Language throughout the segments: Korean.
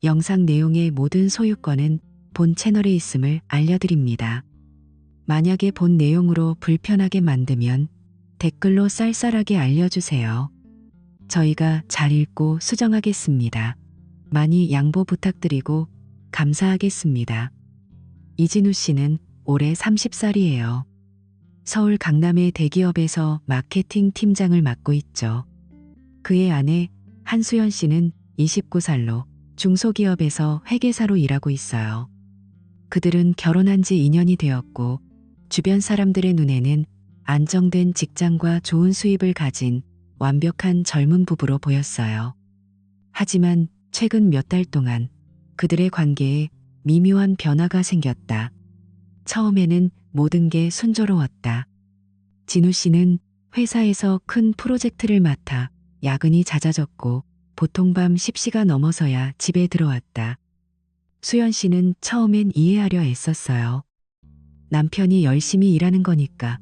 영상 내용의 모든 소유권은 본 채널에 있음을 알려드립니다. 만약에 본 내용으로 불편하게 만들면 댓글로 쌀쌀하게 알려주세요. 저희가 잘 읽고 수정하겠습니다. 많이 양보 부탁드리고 감사하겠습니다. 이진우 씨는 올해 30살이에요. 서울 강남의 대기업에서 마케팅 팀장을 맡고 있죠. 그의 아내 한수연 씨는 29살로 중소기업에서 회계사로 일하고 있어요. 그들은 결혼한 지 2년이 되었고 주변 사람들의 눈에는 안정된 직장과 좋은 수입을 가진 완벽한 젊은 부부로 보였어요. 하지만 최근 몇 달 동안 그들의 관계에 미묘한 변화가 생겼다. 처음에는 모든 게 순조로웠다. 진우 씨는 회사에서 큰 프로젝트를 맡아 야근이 잦아졌고 보통 밤 10시가 넘어서야 집에 들어왔다. 수연 씨는 처음엔 이해하려 애썼어요. 남편이 열심히 일하는 거니까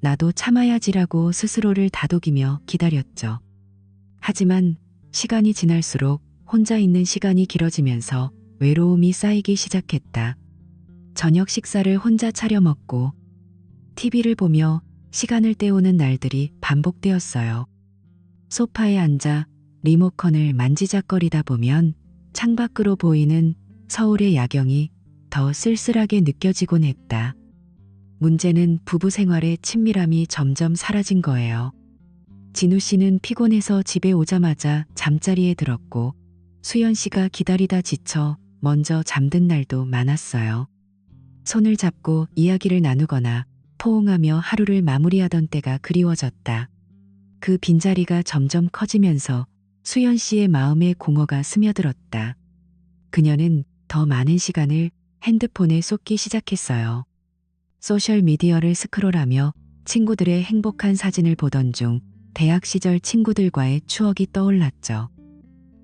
나도 참아야지라고 스스로를 다독이며 기다렸죠. 하지만 시간이 지날수록 혼자 있는 시간이 길어지면서 외로움이 쌓이기 시작했다. 저녁 식사를 혼자 차려 먹고 TV를 보며 시간을 때우는 날들이 반복되었어요. 소파에 앉아 리모컨을 만지작거리다 보면 창밖으로 보이는 서울의 야경이 더 쓸쓸하게 느껴지곤 했다. 문제는 부부 생활의 친밀함이 점점 사라진 거예요. 진우 씨는 피곤해서 집에 오자마자 잠자리에 들었고 수연 씨가 기다리다 지쳐 먼저 잠든 날도 많았어요. 손을 잡고 이야기를 나누거나 포옹하며 하루를 마무리하던 때가 그리워졌다. 그 빈자리가 점점 커지면서 수연 씨의 마음에 공허가 스며들었다. 그녀는 더 많은 시간을 핸드폰에 쏟기 시작했어요. 소셜미디어를 스크롤하며 친구들의 행복한 사진을 보던 중 대학 시절 친구들과의 추억이 떠올랐죠.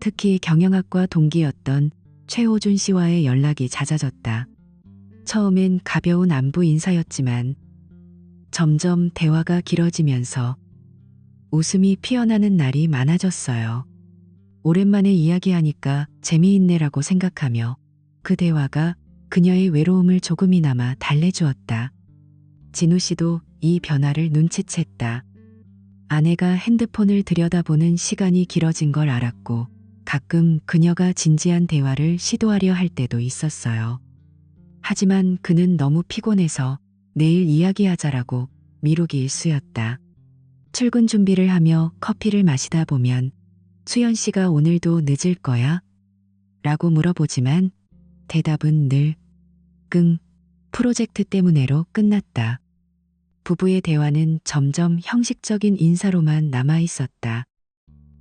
특히 경영학과 동기였던 최호준 씨와의 연락이 잦아졌다. 처음엔 가벼운 안부 인사였지만 점점 대화가 길어지면서 웃음이 피어나는 날이 많아졌어요. 오랜만에 이야기하니까 재미있네라고 생각하며 그 대화가 그녀의 외로움을 조금이나마 달래주었다. 진우 씨도 이 변화를 눈치챘다. 아내가 핸드폰을 들여다보는 시간이 길어진 걸 알았고 가끔 그녀가 진지한 대화를 시도하려 할 때도 있었어요. 하지만 그는 너무 피곤해서 내일 이야기하자라고 미루기 일쑤였다. 출근 준비를 하며 커피를 마시다 보면 수연 씨가 오늘도 늦을 거야? 라고 물어보지만 대답은 늘 프로젝트 때문에로 끝났다. 부부의 대화는 점점 형식적인 인사로만 남아 있었다.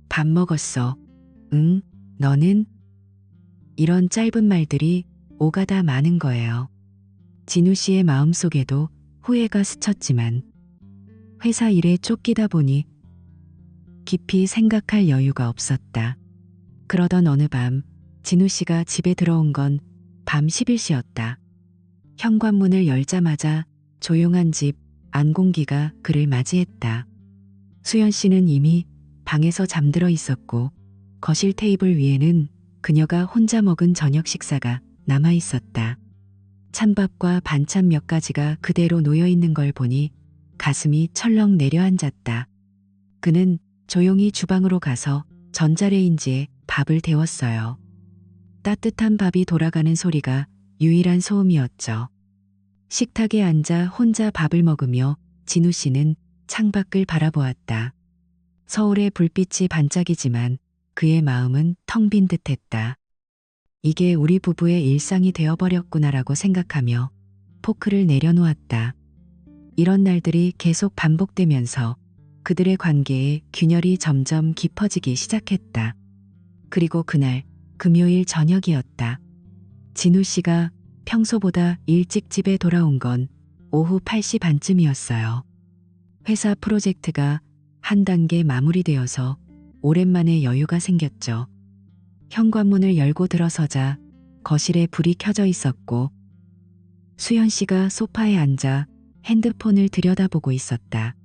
밥 먹었어. 응, 너는? 이런 짧은 말들이 오가다 마는 거예요. 진우 씨의 마음속에도 후회가 스쳤지만 회사 일에 쫓기다 보니 깊이 생각할 여유가 없었다. 그러던 어느 밤 진우 씨가 집에 들어온 건 밤 11시였다. 현관문을 열자마자 조용한 집 안 공기가 그를 맞이했다. 수연 씨는 이미 방에서 잠들어 있었고 거실 테이블 위에는 그녀가 혼자 먹은 저녁 식사가 남아 있었다. 찬밥과 반찬 몇 가지가 그대로 놓여 있는 걸 보니 가슴이 철렁 내려앉았다. 그는 조용히 주방으로 가서 전자레인지에 밥을 데웠어요. 따뜻한 밥이 돌아가는 소리가 유일한 소음이었죠. 식탁에 앉아 혼자 밥을 먹으며 진우 씨는 창밖을 바라보았다. 서울의 불빛이 반짝이지만 그의 마음은 텅 빈 듯했다. 이게 우리 부부의 일상이 되어버렸구나라고 생각하며 포크를 내려놓았다. 이런 날들이 계속 반복되면서 그들의 관계에 균열이 점점 깊어지기 시작했다. 그리고 그날 금요일 저녁이었다. 진우 씨가 평소보다 일찍 집에 돌아온 건 오후 8시 반쯤이었어요. 회사 프로젝트가 한 단계 마무리되어서 오랜만에 여유가 생겼죠. 현관문을 열고 들어서자 거실에 불이 켜져 있었고 수연 씨가 소파에 앉아 핸드폰을 들여다보고 있었다.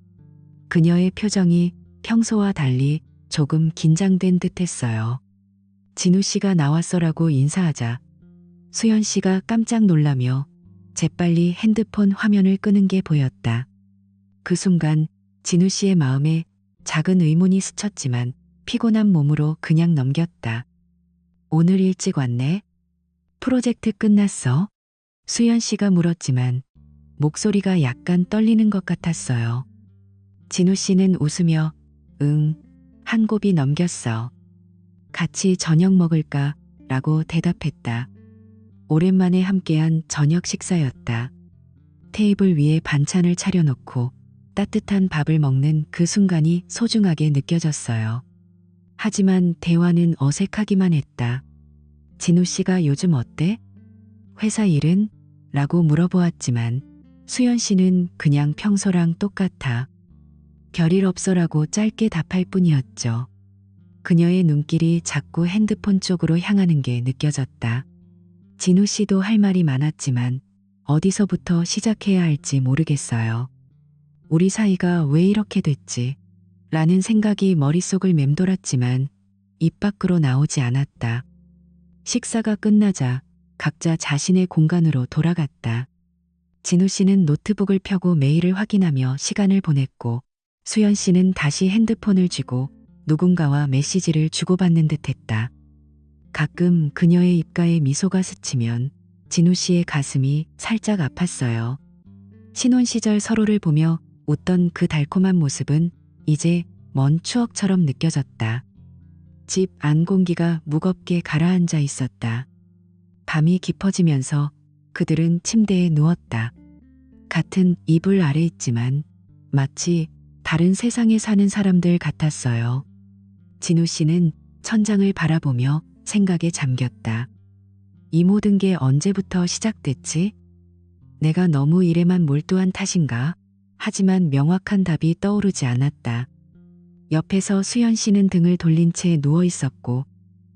그녀의 표정이 평소와 달리 조금 긴장된 듯했어요. 진우 씨가 나왔어라고 인사하자 수연 씨가 깜짝 놀라며 재빨리 핸드폰 화면을 끄는 게 보였다. 그 순간 진우 씨의 마음에 작은 의문이 스쳤지만 피곤한 몸으로 그냥 넘겼다. 오늘 일찍 왔네? 프로젝트 끝났어? 수연 씨가 물었지만 목소리가 약간 떨리는 것 같았어요. 진우 씨는 웃으며 응, 한 곱이 넘겼어. 같이 저녁 먹을까? 라고 대답했다. 오랜만에 함께한 저녁 식사였다. 테이블 위에 반찬을 차려놓고 따뜻한 밥을 먹는 그 순간이 소중하게 느껴졌어요. 하지만 대화는 어색하기만 했다. 진우 씨가 요즘 어때? 회사 일은? 라고 물어보았지만 수연 씨는 그냥 평소랑 똑같아. 별일 없어라고 짧게 답할 뿐이었죠. 그녀의 눈길이 자꾸 핸드폰 쪽으로 향하는 게 느껴졌다. 진우 씨도 할 말이 많았지만 어디서부터 시작해야 할지 모르겠어요. 우리 사이가 왜 이렇게 됐지? 라는 생각이 머릿속을 맴돌았지만 입 밖으로 나오지 않았다. 식사가 끝나자 각자 자신의 공간으로 돌아갔다. 진우 씨는 노트북을 펴고 메일을 확인하며 시간을 보냈고 수연 씨는 다시 핸드폰을 쥐고 누군가와 메시지를 주고받는 듯했다. 가끔 그녀의 입가에 미소가 스치면 진우 씨의 가슴이 살짝 아팠어요. 신혼 시절 서로를 보며 웃던 그 달콤한 모습은 이제 먼 추억처럼 느껴졌다. 집 안 공기가 무겁게 가라앉아 있었다. 밤이 깊어지면서 그들은 침대에 누웠다. 같은 이불 아래 있지만 마치 다른 세상에 사는 사람들 같았어요. 진우 씨는 천장을 바라보며 생각에 잠겼다. 이 모든 게 언제부터 시작됐지? 내가 너무 일에만 몰두한 탓인가? 하지만 명확한 답이 떠오르지 않았다. 옆에서 수연 씨는 등을 돌린 채 누워 있었고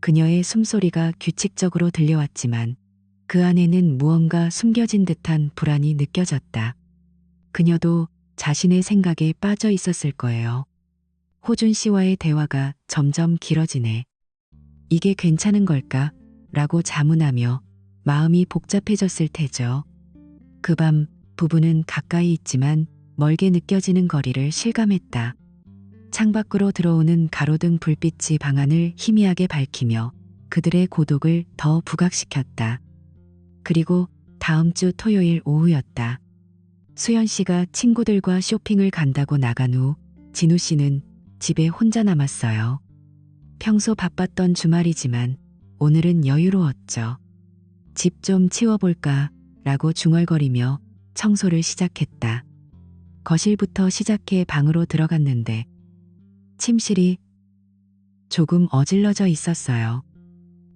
그녀의 숨소리가 규칙적으로 들려왔지만 그 안에는 무언가 숨겨진 듯한 불안이 느껴졌다. 그녀도 자신의 생각에 빠져 있었을 거예요. 호준 씨와의 대화가 점점 길어지네. 이게 괜찮은 걸까? 라고 자문하며 마음이 복잡해졌을 테죠. 그 밤 부부는 가까이 있지만 멀게 느껴지는 거리를 실감했다. 창밖으로 들어오는 가로등 불빛이 방안을 희미하게 밝히며 그들의 고독을 더 부각시켰다. 그리고 다음 주 토요일 오후였다. 수연 씨가 친구들과 쇼핑을 간다고 나간 후 진우 씨는 집에 혼자 남았어요. 평소 바빴던 주말이지만 오늘은 여유로웠죠. 집 좀 치워볼까? 라고 중얼거리며 청소를 시작했다. 거실부터 시작해 방으로 들어갔는데 침실이 조금 어질러져 있었어요.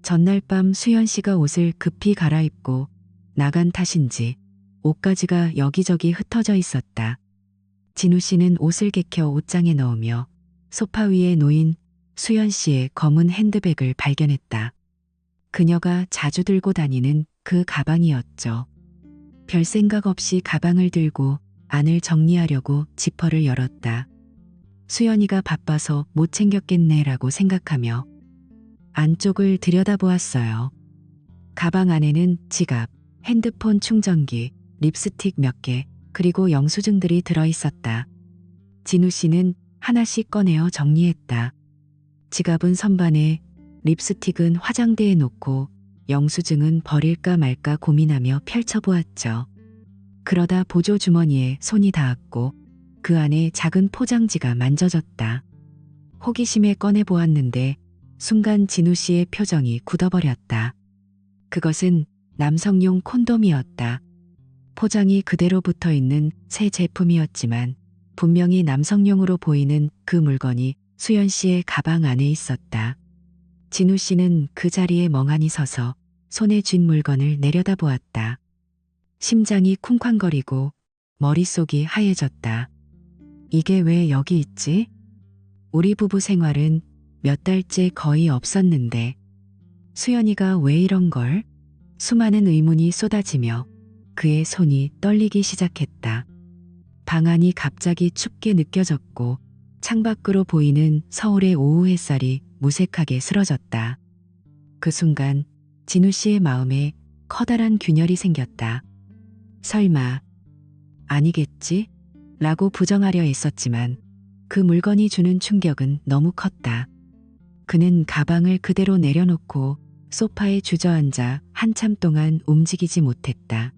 전날 밤 수연 씨가 옷을 급히 갈아입고 나간 탓인지 옷가지가 여기저기 흩어져 있었다. 진우 씨는 옷을 개켜 옷장에 넣으며 소파 위에 놓인 수연 씨의 검은 핸드백을 발견했다. 그녀가 자주 들고 다니는 그 가방이었죠. 별 생각 없이 가방을 들고 안을 정리하려고 지퍼를 열었다. 수연이가 바빠서 못 챙겼겠네라고 생각하며 안쪽을 들여다보았어요. 가방 안에는 지갑, 핸드폰 충전기, 립스틱 몇 개, 그리고 영수증들이 들어있었다. 진우 씨는 하나씩 꺼내어 정리했다. 지갑은 선반에, 립스틱은 화장대에 놓고 영수증은 버릴까 말까 고민하며 펼쳐보았죠. 그러다 보조 주머니에 손이 닿았고 그 안에 작은 포장지가 만져졌다. 호기심에 꺼내보았는데 순간 진우 씨의 표정이 굳어버렸다. 그것은 남성용 콘돔이었다. 포장이 그대로 붙어있는 새 제품이었지만 분명히 남성용으로 보이는 그 물건이 수연 씨의 가방 안에 있었다. 진우 씨는 그 자리에 멍하니 서서 손에 쥔 물건을 내려다보았다. 심장이 쿵쾅거리고 머릿속이 하얘졌다. 이게 왜 여기 있지? 우리 부부 생활은 몇 달째 거의 없었는데 수연이가 왜 이런 걸? 수많은 의문이 쏟아지며 그의 손이 떨리기 시작했다. 방 안이 갑자기 춥게 느껴졌고 창밖으로 보이는 서울의 오후 햇살이 무색하게 쓰러졌다. 그 순간 진우 씨의 마음에 커다란 균열이 생겼다. 설마 아니겠지? 라고 부정하려 했었지만 그 물건이 주는 충격은 너무 컸다. 그는 가방을 그대로 내려놓고 소파에 주저앉아 한참 동안 움직이지 못했다.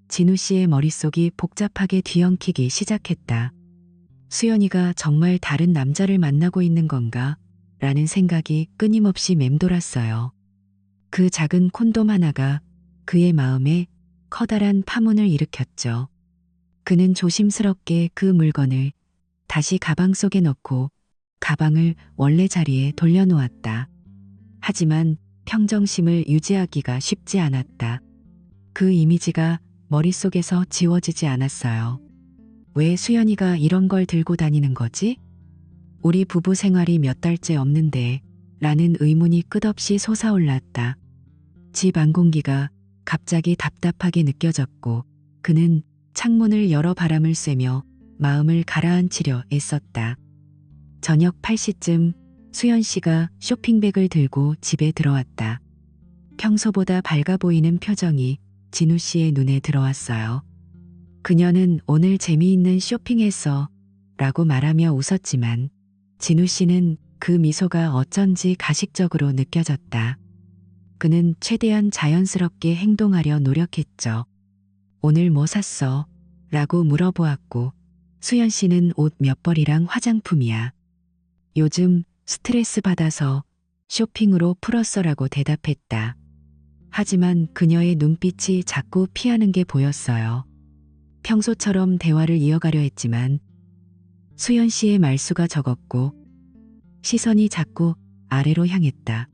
진우 씨의 머릿속이 복잡하게 뒤엉키기 시작했다. 수연이가 정말 다른 남자를 만나고 있는 건가? 라는 생각이 끊임없이 맴돌았어요. 그 작은 콘돔 하나가 그의 마음에 커다란 파문을 일으켰죠. 그는 조심스럽게 그 물건을 다시 가방 속에 넣고 가방을 원래 자리에 돌려놓았다. 하지만 평정심을 유지하기가 쉽지 않았다. 그 이미지가 머릿속에서 지워지지 않았어요. 왜 수연이가 이런 걸 들고 다니는 거지? 우리 부부 생활이 몇 달째 없는데 라는 의문이 끝없이 솟아올랐다. 집 안 공기가 갑자기 답답하게 느껴졌고 그는 창문을 열어 바람을 쐬며 마음을 가라앉히려 애썼다. 저녁 8시쯤 수연 씨가 쇼핑백을 들고 집에 들어왔다. 평소보다 밝아 보이는 표정이 진우 씨의 눈에 들어왔어요. 그녀는 오늘 재미있는 쇼핑했어 라고 말하며 웃었지만 진우 씨는 그 미소가 어쩐지 가식적으로 느껴졌다. 그는 최대한 자연스럽게 행동하려 노력했죠. 오늘 뭐 샀어? 라고 물어보았고 수연 씨는 옷 몇 벌이랑 화장품이야. 요즘 스트레스 받아서 쇼핑으로 풀었어라고 대답했다. 하지만 그녀의 눈빛이 자꾸 피하는 게 보였어요. 평소처럼 대화를 이어가려 했지만 수연 씨의 말수가 적었고 시선이 자꾸 아래로 향했다.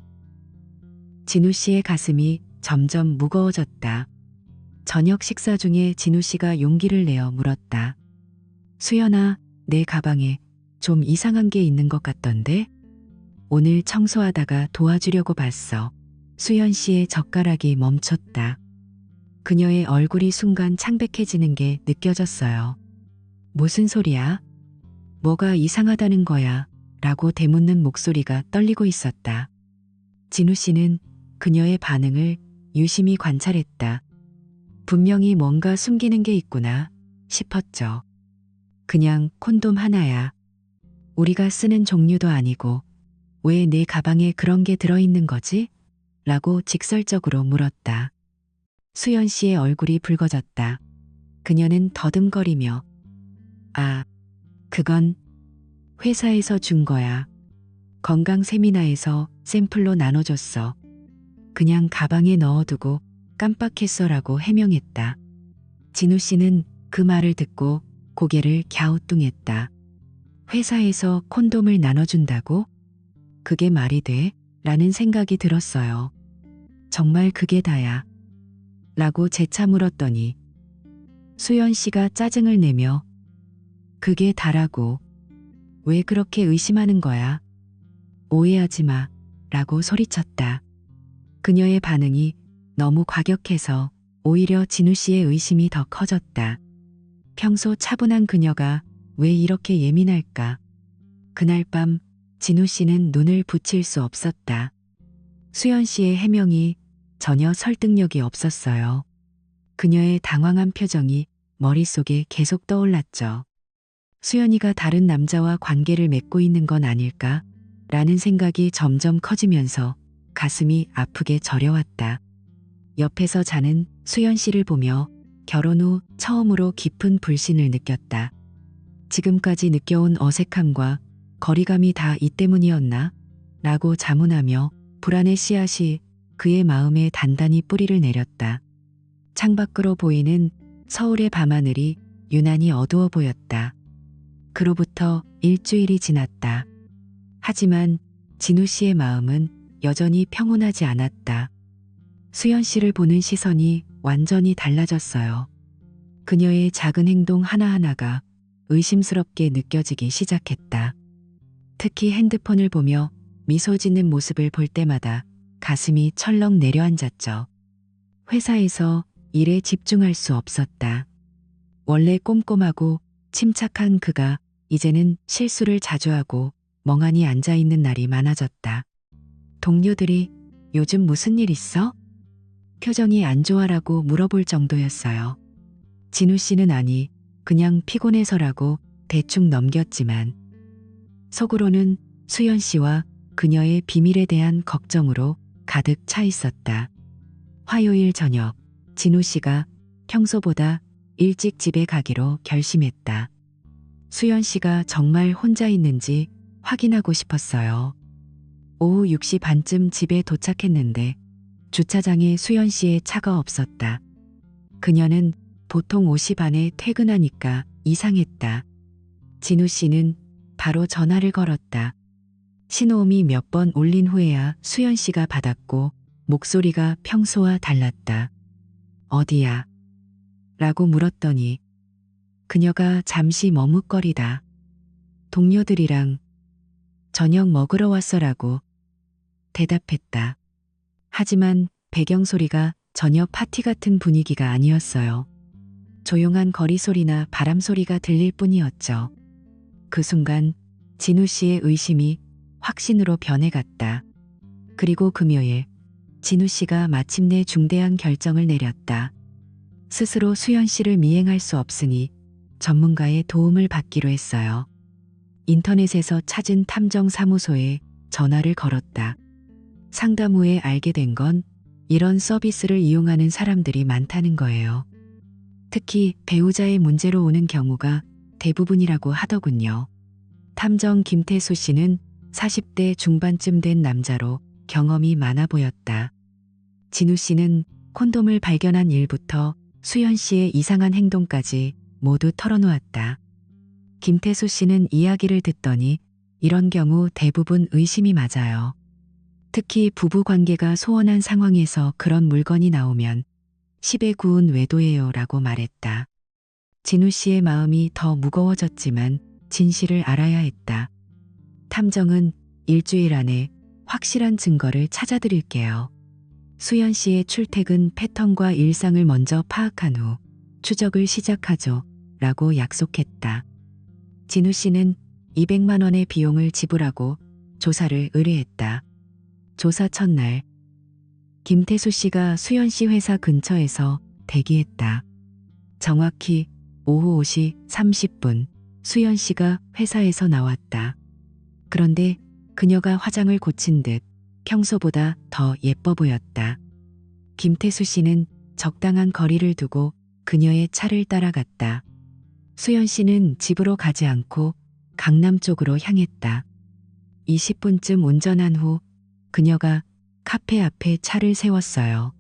진우 씨의 가슴이 점점 무거워졌다. 저녁 식사 중에 진우 씨가 용기를 내어 물었다. 수연아, 내 가방에 좀 이상한 게 있는 것 같던데? 오늘 청소하다가 도와주려고 봤어. 수연 씨의 젓가락이 멈췄다. 그녀의 얼굴이 순간 창백해지는 게 느껴졌어요. 무슨 소리야? 뭐가 이상하다는 거야? 라고 되묻는 목소리가 떨리고 있었다. 진우 씨는 그녀의 반응을 유심히 관찰했다. 분명히 뭔가 숨기는 게 있구나 싶었죠. 그냥 콘돔 하나야. 우리가 쓰는 종류도 아니고 왜 내 가방에 그런 게 들어있는 거지? 라고 직설적으로 물었다. 수연 씨의 얼굴이 붉어졌다. 그녀는 더듬거리며 아, 그건 회사에서 준 거야. 건강 세미나에서 샘플로 나눠줬어. 그냥 가방에 넣어두고 깜빡했어라고 해명했다. 진우 씨는 그 말을 듣고 고개를 갸우뚱했다. 회사에서 콘돔을 나눠준다고? 그게 말이 돼? 라는 생각이 들었어요. 정말 그게 다야. 라고 재차 물었더니 수연 씨가 짜증을 내며 그게 다라고. 왜 그렇게 의심하는 거야? 오해하지 마. 라고 소리쳤다. 그녀의 반응이 너무 과격해서 오히려 진우 씨의 의심이 더 커졌다. 평소 차분한 그녀가 왜 이렇게 예민할까? 그날 밤 진우 씨는 눈을 붙일 수 없었다. 수연 씨의 해명이 전혀 설득력이 없었어요. 그녀의 당황한 표정이 머릿속에 계속 떠올랐죠. 수연이가 다른 남자와 관계를 맺고 있는 건 아닐까? 라는 생각이 점점 커지면서 가슴이 아프게 저려왔다. 옆에서 자는 수연 씨를 보며 결혼 후 처음으로 깊은 불신을 느꼈다. 지금까지 느껴온 어색함과 거리감이 다 이 때문이었나? 라고 자문하며 불안의 씨앗이 그의 마음에 단단히 뿌리를 내렸다. 창밖으로 보이는 서울의 밤하늘이 유난히 어두워 보였다. 그로부터 일주일이 지났다. 하지만 진우 씨의 마음은 여전히 평온하지 않았다. 수연 씨를 보는 시선이 완전히 달라졌어요. 그녀의 작은 행동 하나하나가 의심스럽게 느껴지기 시작했다. 특히 핸드폰을 보며 미소 짓는 모습을 볼 때마다 가슴이 철렁 내려앉았죠. 회사에서 일에 집중할 수 없었다. 원래 꼼꼼하고 침착한 그가 이제는 실수를 자주 하고 멍하니 앉아있는 날이 많아졌다. 동료들이 요즘 무슨 일 있어? 표정이 안 좋아라고 물어볼 정도였어요. 진우 씨는 아니, 그냥 피곤해서라고 대충 넘겼지만 속으로는 수연 씨와 그녀의 비밀에 대한 걱정으로 가득 차 있었다. 화요일 저녁, 진우 씨가 평소보다 일찍 집에 가기로 결심했다. 수연 씨가 정말 혼자 있는지 확인하고 싶었어요. 오후 6시 반쯤 집에 도착했는데 주차장에 수연 씨의 차가 없었다. 그녀는 보통 5시 반에 퇴근하니까 이상했다. 진우 씨는 바로 전화를 걸었다. 신호음이 몇 번 울린 후에야 수연 씨가 받았고 목소리가 평소와 달랐다. 어디야? 라고 물었더니 그녀가 잠시 머뭇거리다. 동료들이랑 저녁 먹으러 왔어라고 대답했다. 하지만 배경소리가 전혀 파티 같은 분위기가 아니었어요. 조용한 거리 소리나 바람 소리가 들릴 뿐이었죠. 그 순간 진우 씨의 의심이 확신으로 변해갔다. 그리고 금요일, 진우 씨가 마침내 중대한 결정을 내렸다. 스스로 수연 씨를 미행할 수 없으니 전문가의 도움을 받기로 했어요. 인터넷에서 찾은 탐정사무소에 전화를 걸었다. 상담 후에 알게 된 건 이런 서비스를 이용하는 사람들이 많다는 거예요. 특히 배우자의 문제로 오는 경우가 대부분이라고 하더군요. 탐정 김태수 씨는 40대 중반쯤 된 남자로 경험이 많아 보였다. 진우 씨는 콘돔을 발견한 일부터 수연 씨의 이상한 행동까지 모두 털어놓았다. 김태수 씨는 이야기를 듣더니 이런 경우 대부분 의심이 맞아요. 특히 부부 관계가 소원한 상황에서 그런 물건이 나오면 10의 9은 외도예요 라고 말했다. 진우 씨의 마음이 더 무거워졌지만 진실을 알아야 했다. 탐정은 일주일 안에 확실한 증거를 찾아드릴게요. 수연 씨의 출퇴근 패턴과 일상을 먼저 파악한 후 추적을 시작하죠. 라고 약속했다. 진우 씨는 200만 원의 비용을 지불하고 조사를 의뢰했다. 조사 첫날, 김태수 씨가 수연 씨 회사 근처에서 대기했다. 정확히 오후 5시 30분 수연 씨가 회사에서 나왔다. 그런데 그녀가 화장을 고친 듯 평소보다 더 예뻐 보였다. 김태수 씨는 적당한 거리를 두고 그녀의 차를 따라갔다. 수연 씨는 집으로 가지 않고 강남 쪽으로 향했다. 20분쯤 운전한 후 그녀가 카페 앞에 차를 세웠어요.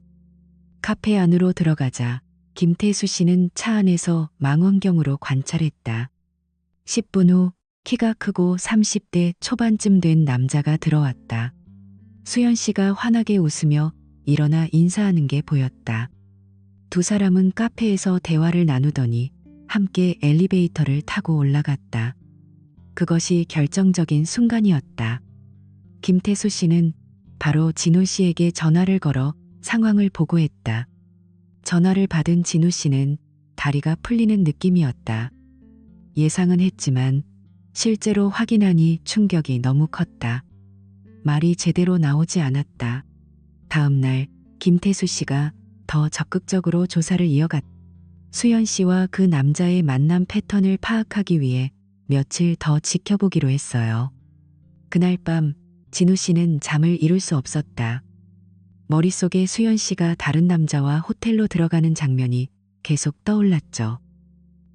카페 안으로 들어가자 김태수 씨는 차 안에서 망원경으로 관찰했다. 10분 후 키가 크고 30대 초반쯤 된 남자가 들어왔다. 수연 씨가 환하게 웃으며 일어나 인사하는 게 보였다. 두 사람은 카페에서 대화를 나누더니 함께 엘리베이터를 타고 올라갔다. 그것이 결정적인 순간이었다. 김태수 씨는 바로 진우 씨에게 전화를 걸어 상황을 보고했다. 전화를 받은 진우 씨는 다리가 풀리는 느낌이었다. 예상은 했지만 실제로 확인하니 충격이 너무 컸다. 말이 제대로 나오지 않았다. 다음 날 김태수 씨가 더 적극적으로 조사를 이어갔다. 수연 씨와 그 남자의 만남 패턴을 파악하기 위해 며칠 더 지켜보기로 했어요. 그날 밤 진우 씨는 잠을 이룰 수 없었다. 머릿속에 수연 씨가 다른 남자와 호텔로 들어가는 장면이 계속 떠올랐죠.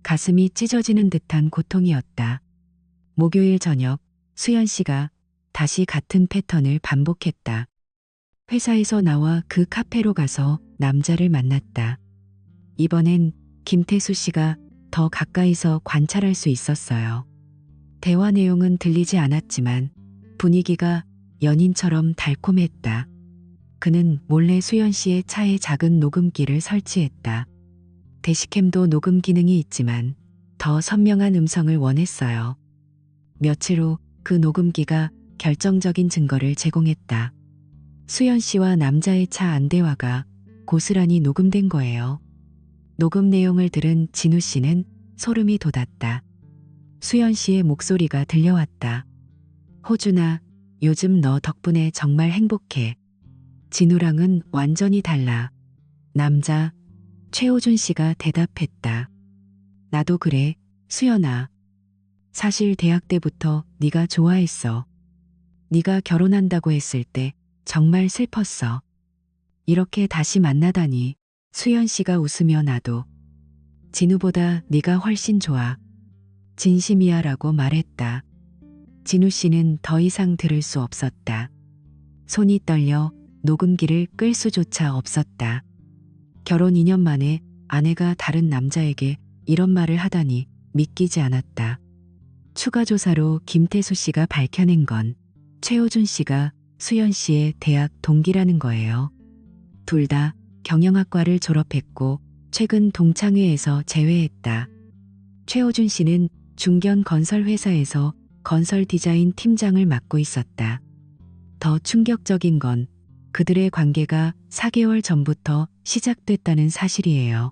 가슴이 찢어지는 듯한 고통이었다. 목요일 저녁 수연 씨가 다시 같은 패턴을 반복했다. 회사에서 나와 그 카페로 가서 남자를 만났다. 이번엔 김태수 씨가 더 가까이서 관찰할 수 있었어요. 대화 내용은 들리지 않았지만 분위기가 연인처럼 달콤했다. 그는 몰래 수연 씨의 차에 작은 녹음기를 설치했다. 대시캠도 녹음 기능이 있지만 더 선명한 음성을 원했어요. 며칠 후 그 녹음기가 결정적인 증거를 제공했다. 수연 씨와 남자의 차 안대화가 고스란히 녹음된 거예요. 녹음 내용을 들은 진우 씨는 소름이 돋았다. 수연 씨의 목소리가 들려왔다. 호준아, 요즘 너 덕분에 정말 행복해. 진우랑은 완전히 달라. 남자 최호준 씨가 대답했다. 나도 그래, 수연아. 사실 대학 때부터 네가 좋아했어. 네가 결혼한다고 했을 때 정말 슬펐어. 이렇게 다시 만나다니. 수연 씨가 웃으며 나도. 진우보다 네가 훨씬 좋아. 진심이야 라고 말했다. 진우 씨는 더 이상 들을 수 없었다. 손이 떨려 녹음기를 끌 수조차 없었다. 결혼 2년 만에 아내가 다른 남자에게 이런 말을 하다니 믿기지 않았다. 추가 조사로 김태수 씨가 밝혀낸 건 최호준 씨가 수연 씨의 대학 동기라는 거예요. 둘 다 경영학과를 졸업했고 최근 동창회에서 재회했다. 최호준 씨는 중견 건설회사에서 건설 디자인 팀장을 맡고 있었다. 더 충격적인 건 그들의 관계가 4개월 전부터 시작됐다는 사실이에요.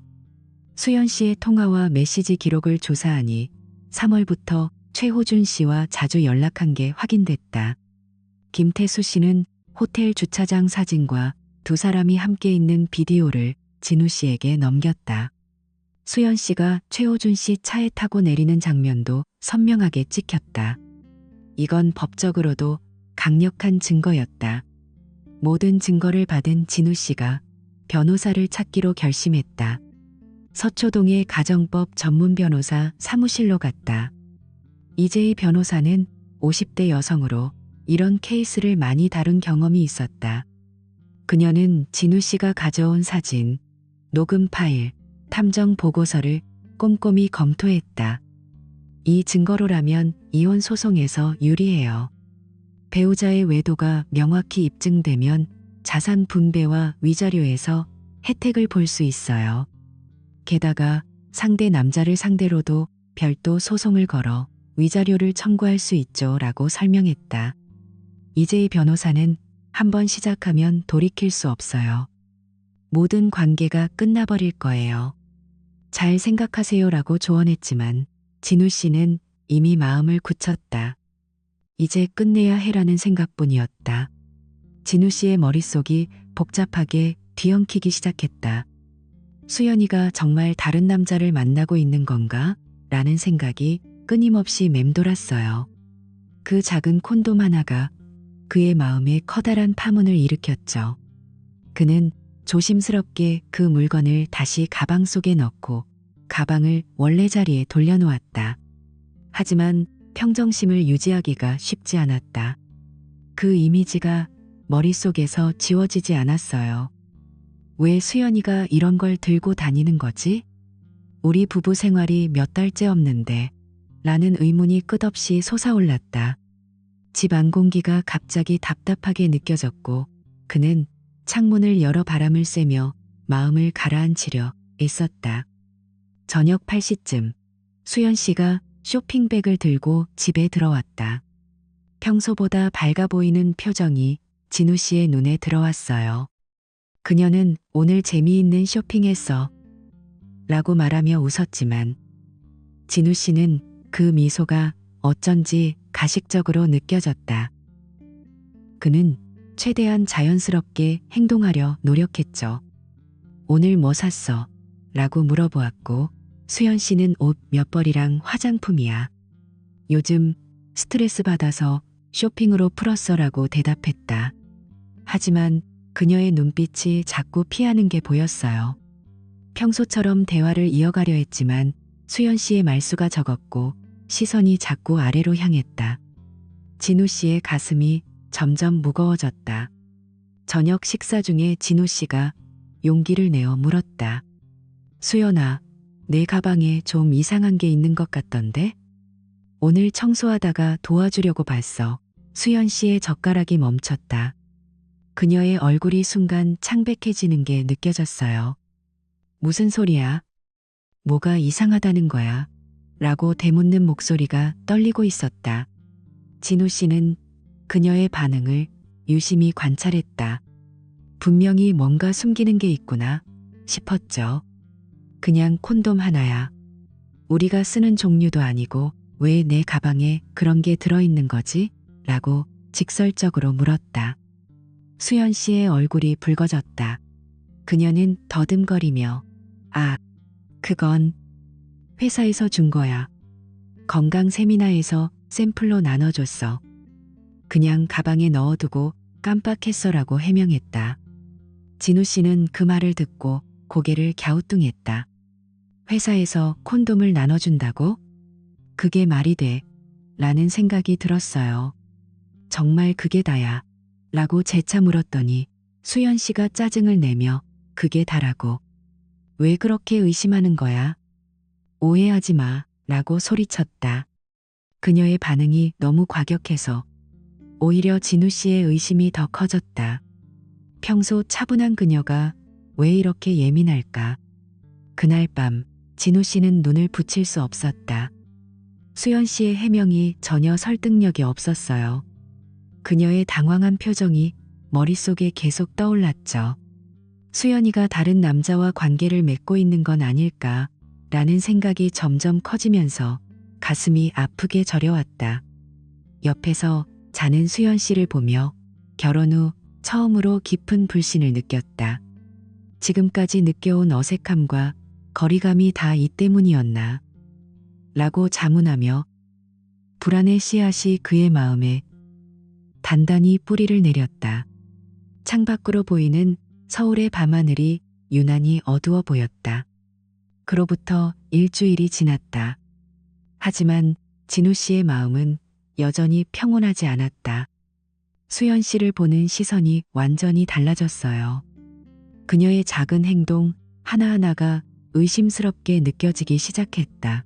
수연 씨의 통화와 메시지 기록을 조사하니 3월부터 최호준 씨와 자주 연락한 게 확인됐다. 김태수 씨는 호텔 주차장 사진과 두 사람이 함께 있는 비디오를 진우 씨에게 넘겼다. 수연 씨가 최호준 씨 차에 타고 내리는 장면도 선명하게 찍혔다. 이건 법적으로도 강력한 증거였다. 모든 증거를 받은 진우 씨가 변호사를 찾기로 결심했다. 서초동의 가정법 전문 변호사 사무실로 갔다. 이재희 변호사는 50대 여성으로 이런 케이스를 많이 다룬 경험이 있었다. 그녀는 진우 씨가 가져온 사진, 녹음 파일, 탐정 보고서를 꼼꼼히 검토했다. 이 증거로라면 이혼 소송에서 유리해요. 배우자의 외도가 명확히 입증되면 자산 분배와 위자료에서 혜택을 볼 수 있어요. 게다가 상대 남자를 상대로도 별도 소송을 걸어 위자료를 청구할 수 있죠 라고 설명했다. 이재희 변호사는 한번 시작하면 돌이킬 수 없어요. 모든 관계가 끝나버릴 거예요. 잘 생각하세요 라고 조언했지만 진우 씨는 이미 마음을 굳혔다. 이제 끝내야 해라는 생각뿐이었다. 진우 씨의 머릿속이 복잡하게 뒤엉키기 시작했다. 수연이가 정말 다른 남자를 만나고 있는 건가? 라는 생각이 끊임없이 맴돌았어요. 그 작은 콘돔 하나가 그의 마음에 커다란 파문을 일으켰죠. 그는 조심스럽게 그 물건을 다시 가방 속에 넣고 가방을 원래 자리에 돌려놓았다. 하지만 평정심을 유지하기가 쉽지 않았다. 그 이미지가 머릿속에서 지워지지 않았어요. 왜 수연이가 이런 걸 들고 다니는 거지? 우리 부부 생활이 몇 달째 없는데 라는 의문이 끝없이 솟아올랐다. 집 안 공기가 갑자기 답답하게 느껴졌고 그는 창문을 열어 바람을 쐬며 마음을 가라앉히려 애썼다. 저녁 8시쯤 수연 씨가 쇼핑백을 들고 집에 들어왔다. 평소보다 밝아 보이는 표정이 진우 씨의 눈에 들어왔어요. 그녀는 오늘 재미있는 쇼핑했어 라고 말하며 웃었지만 진우 씨는 그 미소가 어쩐지 가식적으로 느껴졌다. 그는 최대한 자연스럽게 행동하려 노력했죠. 오늘 뭐 샀어? 라고 물어보았고 수연 씨는 옷 몇 벌이랑 화장품이야. 요즘 스트레스 받아서 쇼핑으로 풀었어 라고 대답했다. 하지만 그녀의 눈빛이 자꾸 피하는 게 보였어요. 평소처럼 대화를 이어가려 했지만 수연 씨의 말수가 적었고 시선이 자꾸 아래로 향했다. 진우 씨의 가슴이 점점 무거워졌다. 저녁 식사 중에 진우 씨가 용기를 내어 물었다. 수연아, 내 가방에 좀 이상한 게 있는 것 같던데? 오늘 청소하다가 도와주려고 봤어. 수연 씨의 젓가락이 멈췄다. 그녀의 얼굴이 순간 창백해지는 게 느껴졌어요. 무슨 소리야? 뭐가 이상하다는 거야? 라고 되묻는 목소리가 떨리고 있었다. 진우 씨는 그녀의 반응을 유심히 관찰했다. 분명히 뭔가 숨기는 게 있구나 싶었죠. 그냥 콘돔 하나야. 우리가 쓰는 종류도 아니고 왜 내 가방에 그런 게 들어있는 거지? 라고 직설적으로 물었다. 수연 씨의 얼굴이 붉어졌다. 그녀는 더듬거리며 아, 그건 회사에서 준 거야. 건강 세미나에서 샘플로 나눠줬어. 그냥 가방에 넣어두고 깜빡했어라고 해명했다. 진우 씨는 그 말을 듣고 고개를 갸우뚱했다. 회사에서 콘돔을 나눠준다고? 그게 말이 돼? 라는 생각이 들었어요. 정말 그게 다야? 라고 재차 물었더니 수연 씨가 짜증을 내며 그게 다라고. 왜 그렇게 의심하는 거야? 오해하지 마. 라고 소리쳤다. 그녀의 반응이 너무 과격해서 오히려 진우 씨의 의심이 더 커졌다. 평소 차분한 그녀가 왜 이렇게 예민할까? 그날 밤 진우 씨는 눈을 붙일 수 없었다. 수연 씨의 해명이 전혀 설득력이 없었어요. 그녀의 당황한 표정이 머릿속에 계속 떠올랐죠. 수연이가 다른 남자와 관계를 맺고 있는 건 아닐까 라는 생각이 점점 커지면서 가슴이 아프게 저려왔다. 옆에서 자는 수연 씨를 보며 결혼 후 처음으로 깊은 불신을 느꼈다. 지금까지 느껴온 어색함과 거리감이 다 이 때문이었나? 라고 자문하며 불안의 씨앗이 그의 마음에 단단히 뿌리를 내렸다. 창밖으로 보이는 서울의 밤하늘이 유난히 어두워 보였다. 그로부터 일주일이 지났다. 하지만 진우 씨의 마음은 여전히 평온하지 않았다. 수연 씨를 보는 시선이 완전히 달라졌어요. 그녀의 작은 행동 하나하나가 의심스럽게 느껴지기 시작했다.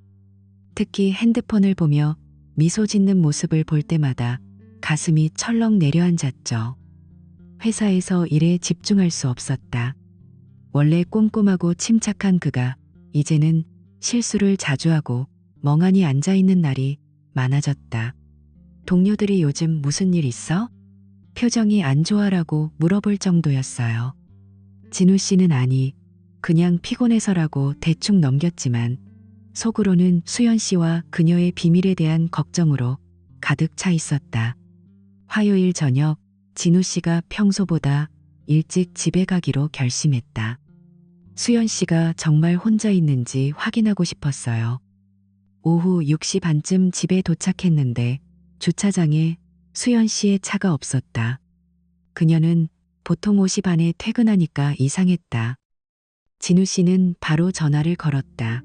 특히 핸드폰을 보며 미소 짓는 모습을 볼 때마다 가슴이 철렁 내려앉았죠. 회사에서 일에 집중할 수 없었다. 원래 꼼꼼하고 침착한 그가 이제는 실수를 자주 하고 멍하니 앉아있는 날이 많아졌다. 동료들이 요즘 무슨 일 있어? 표정이 안 좋아라고 물어볼 정도였어요. 진우 씨는 아니, 그냥 피곤해서라고 대충 넘겼지만 속으로는 수연 씨와 그녀의 비밀에 대한 걱정으로 가득 차 있었다. 화요일 저녁 진우 씨가 평소보다 일찍 집에 가기로 결심했다. 수연 씨가 정말 혼자 있는지 확인하고 싶었어요. 오후 6시 반쯤 집에 도착했는데 주차장에 수연 씨의 차가 없었다. 그녀는 보통 5시 반에 퇴근하니까 이상했다. 진우 씨는 바로 전화를 걸었다.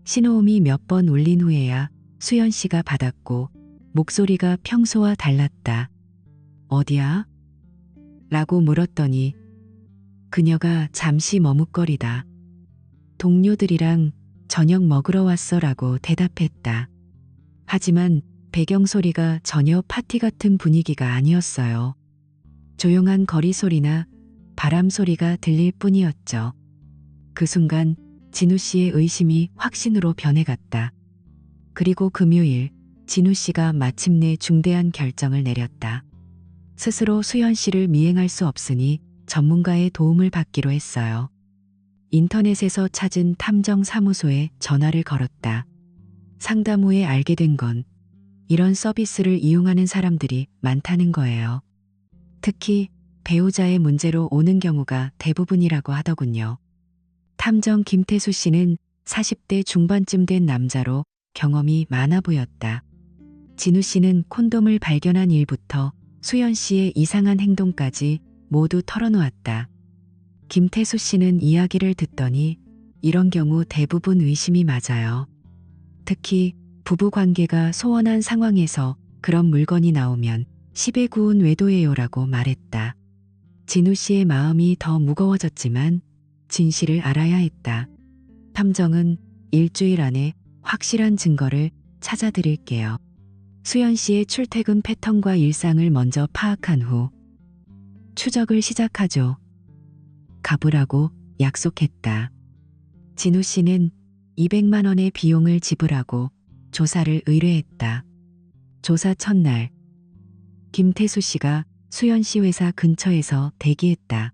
신호음이 몇 번 울린 후에야 수연 씨가 받았고 목소리가 평소와 달랐다. 어디야? 라고 물었더니 그녀가 잠시 머뭇거리다. 동료들이랑 저녁 먹으러 왔어 라고 대답했다. 하지만 배경소리가 전혀 파티 같은 분위기가 아니었어요. 조용한 거리 소리나 바람 소리가 들릴 뿐이었죠. 그 순간 진우 씨의 의심이 확신으로 변해갔다. 그리고 금요일 진우 씨가 마침내 중대한 결정을 내렸다. 스스로 수연 씨를 미행할 수 없으니 전문가의 도움을 받기로 했어요. 인터넷에서 찾은 탐정사무소에 전화를 걸었다. 상담 후에 알게 된 건 이런 서비스를 이용하는 사람들이 많다는 거예요. 특히 배우자의 문제로 오는 경우가 대부분이라고 하더군요. 탐정 김태수 씨는 40대 중반쯤 된 남자로 경험이 많아 보였다. 진우 씨는 콘돔을 발견한 일부터 수연 씨의 이상한 행동까지 모두 털어놓았다. 김태수 씨는 이야기를 듣더니 이런 경우 대부분 의심이 맞아요. 특히 부부 관계가 소원한 상황에서 그런 물건이 나오면 10의 9은 외도예요라고 말했다. 진우 씨의 마음이 더 무거워졌지만 진실을 알아야 했다. 탐정은 일주일 안에 확실한 증거를 찾아드릴게요. 수연 씨의 출퇴근 패턴과 일상을 먼저 파악한 후 추적을 시작하죠. 가보라고 약속했다. 진우 씨는 200만 원의 비용을 지불하고 조사를 의뢰했다. 조사 첫날 김태수 씨가 수연 씨 회사 근처에서 대기했다.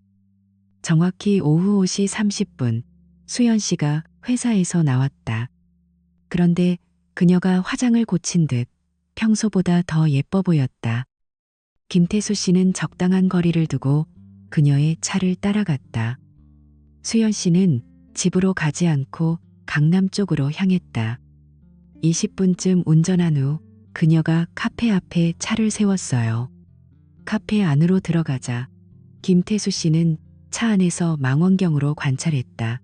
정확히 오후 5시 30분 수연 씨가 회사에서 나왔다. 그런데 그녀가 화장을 고친 듯 평소보다 더 예뻐 보였다. 김태수 씨는 적당한 거리를 두고 그녀의 차를 따라갔다. 수연 씨는 집으로 가지 않고 강남 쪽으로 향했다. 20분쯤 운전한 후 그녀가 카페 앞에 차를 세웠어요. 카페 안으로 들어가자 김태수 씨는 차 안에서 망원경으로 관찰했다.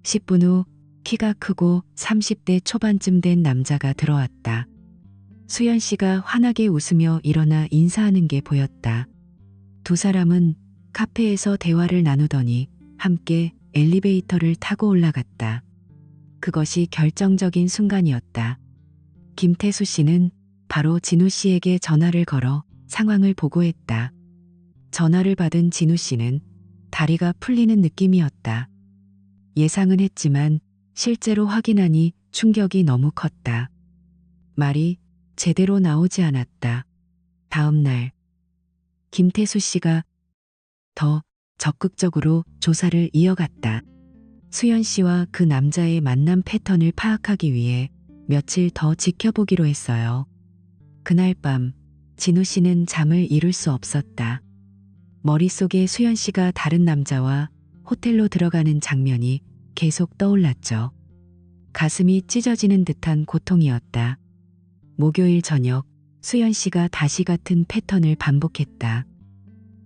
10분 후 키가 크고 30대 초반쯤 된 남자가 들어왔다. 수연 씨가 환하게 웃으며 일어나 인사하는 게 보였다. 두 사람은 카페에서 대화를 나누더니 함께 엘리베이터를 타고 올라갔다. 그것이 결정적인 순간이었다. 김태수 씨는 바로 진우 씨에게 전화를 걸어 상황을 보고했다. 전화를 받은 진우 씨는 다리가 풀리는 느낌이었다. 예상은 했지만 실제로 확인하니 충격이 너무 컸다. 말이 제대로 나오지 않았다. 다음 날 김태수 씨가 더 적극적으로 조사를 이어갔다. 수연 씨와 그 남자의 만남 패턴을 파악하기 위해 며칠 더 지켜보기로 했어요. 그날 밤 진우 씨는 잠을 이룰 수 없었다. 머릿속에 수연 씨가 다른 남자와 호텔로 들어가는 장면이 계속 떠올랐죠. 가슴이 찢어지는 듯한 고통이었다. 목요일 저녁 수연 씨가 다시 같은 패턴을 반복했다.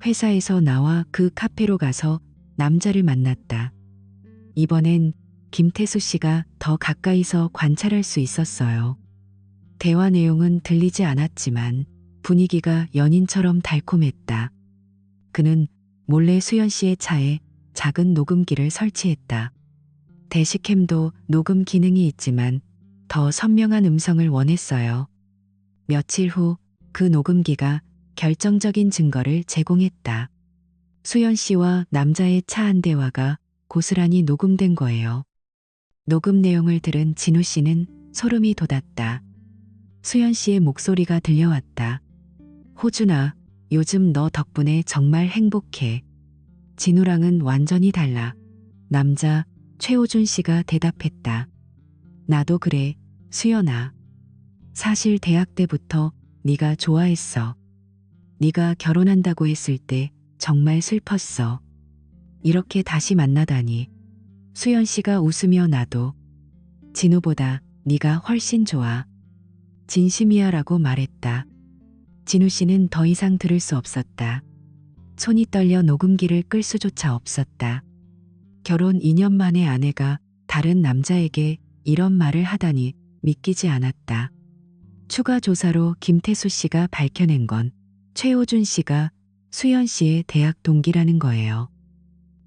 회사에서 나와 그 카페로 가서 남자를 만났다. 이번엔 김태수 씨가 더 가까이서 관찰할 수 있었어요. 대화 내용은 들리지 않았지만 분위기가 연인처럼 달콤했다. 그는 몰래 수연 씨의 차에 작은 녹음기를 설치했다. 대시캠도 녹음 기능이 있지만 더 선명한 음성을 원했어요. 며칠 후 그 녹음기가 결정적인 증거를 제공했다. 수연 씨와 남자의 차 안 대화가 고스란히 녹음된 거예요. 녹음 내용을 들은 진우 씨는 소름이 돋았다. 수연 씨의 목소리가 들려왔다. 호준아, 요즘 너 덕분에 정말 행복해. 진우랑은 완전히 달라. 남자 최호준 씨가 대답했다. 나도 그래, 수연아. 사실 대학 때부터 네가 좋아했어. 네가 결혼한다고 했을 때 정말 슬펐어. 이렇게 다시 만나다니. 수연 씨가 웃으며 나도. 진우보다 네가 훨씬 좋아. 진심이야라고 말했다. 진우 씨는 더 이상 들을 수 없었다. 손이 떨려 녹음기를 끌 수조차 없었다. 결혼 2년 만에 아내가 다른 남자에게 이런 말을 하다니 믿기지 않았다. 추가 조사로 김태수 씨가 밝혀낸 건 최호준 씨가 수연 씨의 대학 동기라는 거예요.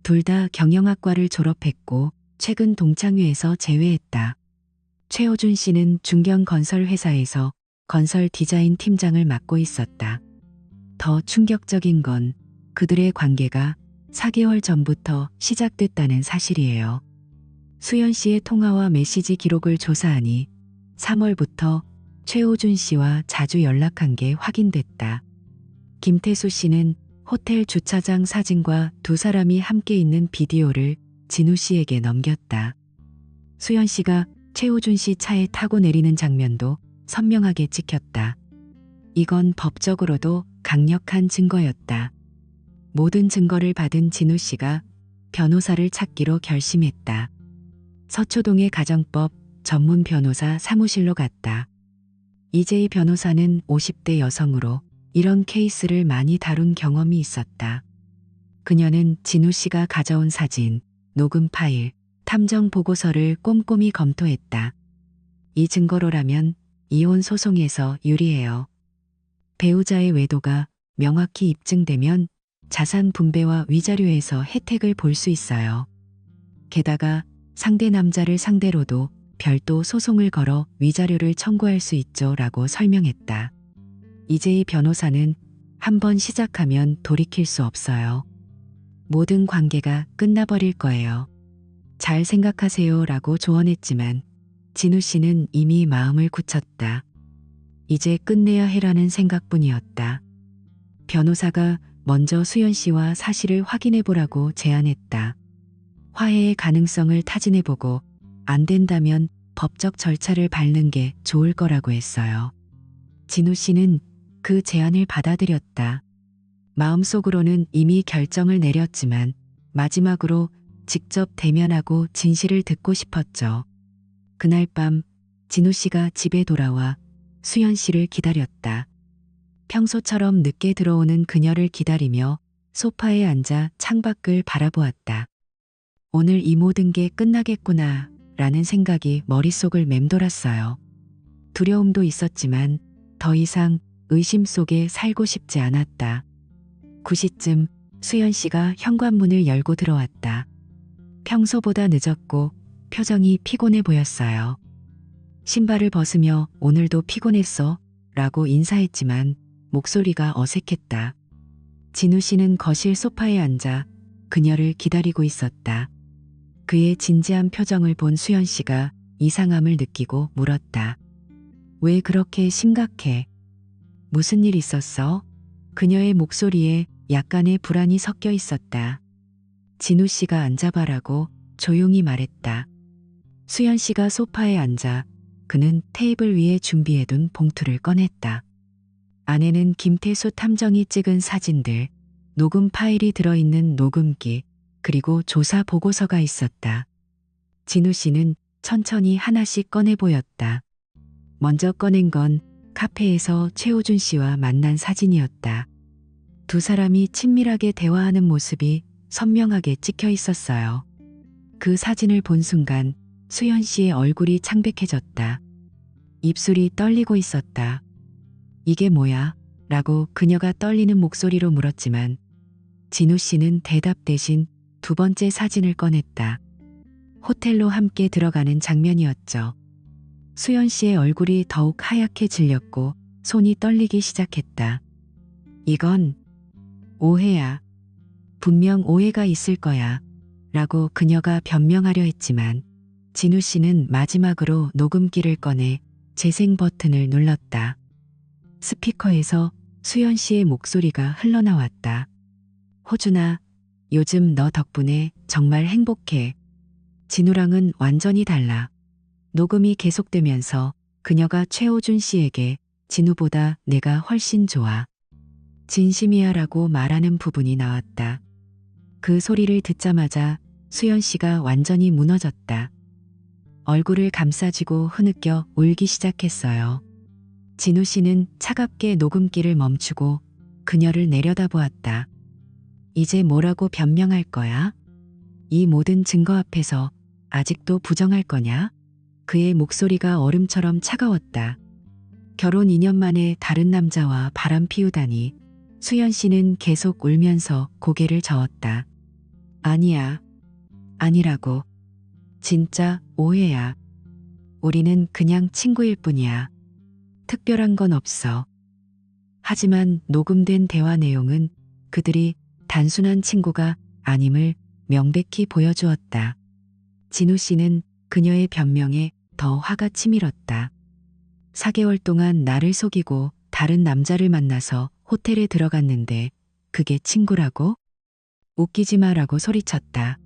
둘 다 경영학과를 졸업했고 최근 동창회에서 제외했다. 최호준 씨는 중견 건설 회사에서 건설 디자인 팀장을 맡고 있었다. 더 충격적인 건 그들의 관계가 4개월 전부터 시작됐다는 사실이에요. 수연 씨의 통화와 메시지 기록을 조사하니 3월부터 최호준 씨와 자주 연락한 게 확인됐다. 김태수 씨는 호텔 주차장 사진과 두 사람이 함께 있는 비디오를 진우 씨에게 넘겼다. 수연 씨가 최호준 씨 차에 타고 내리는 장면도 선명하게 찍혔다. 이건 법적으로도 강력한 증거였다. 모든 증거를 받은 진우 씨가 변호사를 찾기로 결심했다. 서초동의 가정법 전문 변호사 사무실로 갔다. 이재희 변호사는 50대 여성으로 이런 케이스를 많이 다룬 경험이 있었다. 그녀는 진우 씨가 가져온 사진, 녹음 파일, 탐정 보고서를 꼼꼼히 검토했다. 이 증거로라면 이혼 소송에서 유리해요. 배우자의 외도가 명확히 입증되면 자산 분배와 위자료에서 혜택을 볼 수 있어요. 게다가 상대 남자를 상대로도 별도 소송을 걸어 위자료를 청구할 수 있죠 라고 설명했다. 이재희 변호사는 한번 시작하면 돌이킬 수 없어요. 모든 관계가 끝나버릴 거예요. 잘 생각하세요 라고 조언했지만 진우 씨는 이미 마음을 굳혔다. 이제 끝내야 해라는 생각뿐이었다. 변호사가 먼저 수연 씨와 사실을 확인해 보라고 제안했다. 화해의 가능성을 타진해보고 안 된다면 법적 절차를 밟는 게 좋을 거라고 했어요. 진우 씨는 그 제안을 받아들였다. 마음속으로는 이미 결정을 내렸지만 마지막으로 직접 대면하고 진실을 듣고 싶었죠. 그날 밤 진우 씨가 집에 돌아와 수연 씨를 기다렸다. 평소처럼 늦게 들어오는 그녀를 기다리며 소파에 앉아 창밖을 바라보았다. 오늘 이 모든 게 끝나겠구나 라는 생각이 머릿속을 맴돌았어요. 두려움도 있었지만 더 이상 의심 속에 살고 싶지 않았다. 9시쯤 수연 씨가 현관문을 열고 들어왔다. 평소보다 늦었고 표정이 피곤해 보였어요. 신발을 벗으며 오늘도 피곤했어? 라고 인사했지만 목소리가 어색했다. 진우 씨는 거실 소파에 앉아 그녀를 기다리고 있었다. 그의 진지한 표정을 본 수연 씨가 이상함을 느끼고 물었다. 왜 그렇게 심각해? 무슨 일 있었어? 그녀의 목소리에 약간의 불안이 섞여 있었다. 진우 씨가 앉아봐라고 조용히 말했다. 수연 씨가 소파에 앉아 그는 테이블 위에 준비해둔 봉투를 꺼냈다. 안에는 김태수 탐정이 찍은 사진들, 녹음 파일이 들어있는 녹음기, 그리고 조사 보고서가 있었다. 진우 씨는 천천히 하나씩 꺼내 보였다. 먼저 꺼낸 건 카페에서 최호준 씨와 만난 사진이었다. 두 사람이 친밀하게 대화하는 모습이 선명하게 찍혀 있었어요. 그 사진을 본 순간 수연 씨의 얼굴이 창백해졌다. 입술이 떨리고 있었다. 이게 뭐야? 라고 그녀가 떨리는 목소리로 물었지만 진우 씨는 대답 대신 두 번째 사진을 꺼냈다. 호텔로 함께 들어가는 장면이었죠. 수연 씨의 얼굴이 더욱 하얗게 질렸고 손이 떨리기 시작했다. 이건 오해야. 분명 오해가 있을 거야. 라고 그녀가 변명하려 했지만 진우 씨는 마지막으로 녹음기를 꺼내 재생 버튼을 눌렀다. 스피커에서 수연 씨의 목소리가 흘러나왔다. 호준아, 요즘 너 덕분에 정말 행복해. 진우랑은 완전히 달라. 녹음이 계속되면서 그녀가 최호준 씨에게 진우보다 내가 훨씬 좋아. 진심이야 라고 말하는 부분이 나왔다. 그 소리를 듣자마자 수연 씨가 완전히 무너졌다. 얼굴을 감싸쥐고 흐느껴 울기 시작했어요. 진우 씨는 차갑게 녹음기를 멈추고 그녀를 내려다보았다. 이제 뭐라고 변명할 거야? 이 모든 증거 앞에서 아직도 부정할 거냐? 그의 목소리가 얼음처럼 차가웠다. 결혼 2년 만에 다른 남자와 바람 피우다니 수연 씨는 계속 울면서 고개를 저었다. 아니야. 아니라고. 진짜 오해야. 우리는 그냥 친구일 뿐이야. 특별한 건 없어. 하지만 녹음된 대화 내용은 그들이 단순한 친구가 아님을 명백히 보여주었다. 진우 씨는 그녀의 변명에 더 화가 치밀었다. 4개월 동안 나를 속이고 다른 남자를 만나서 호텔에 들어갔는데 그게 친구라고? 웃기지 마라고 소리쳤다.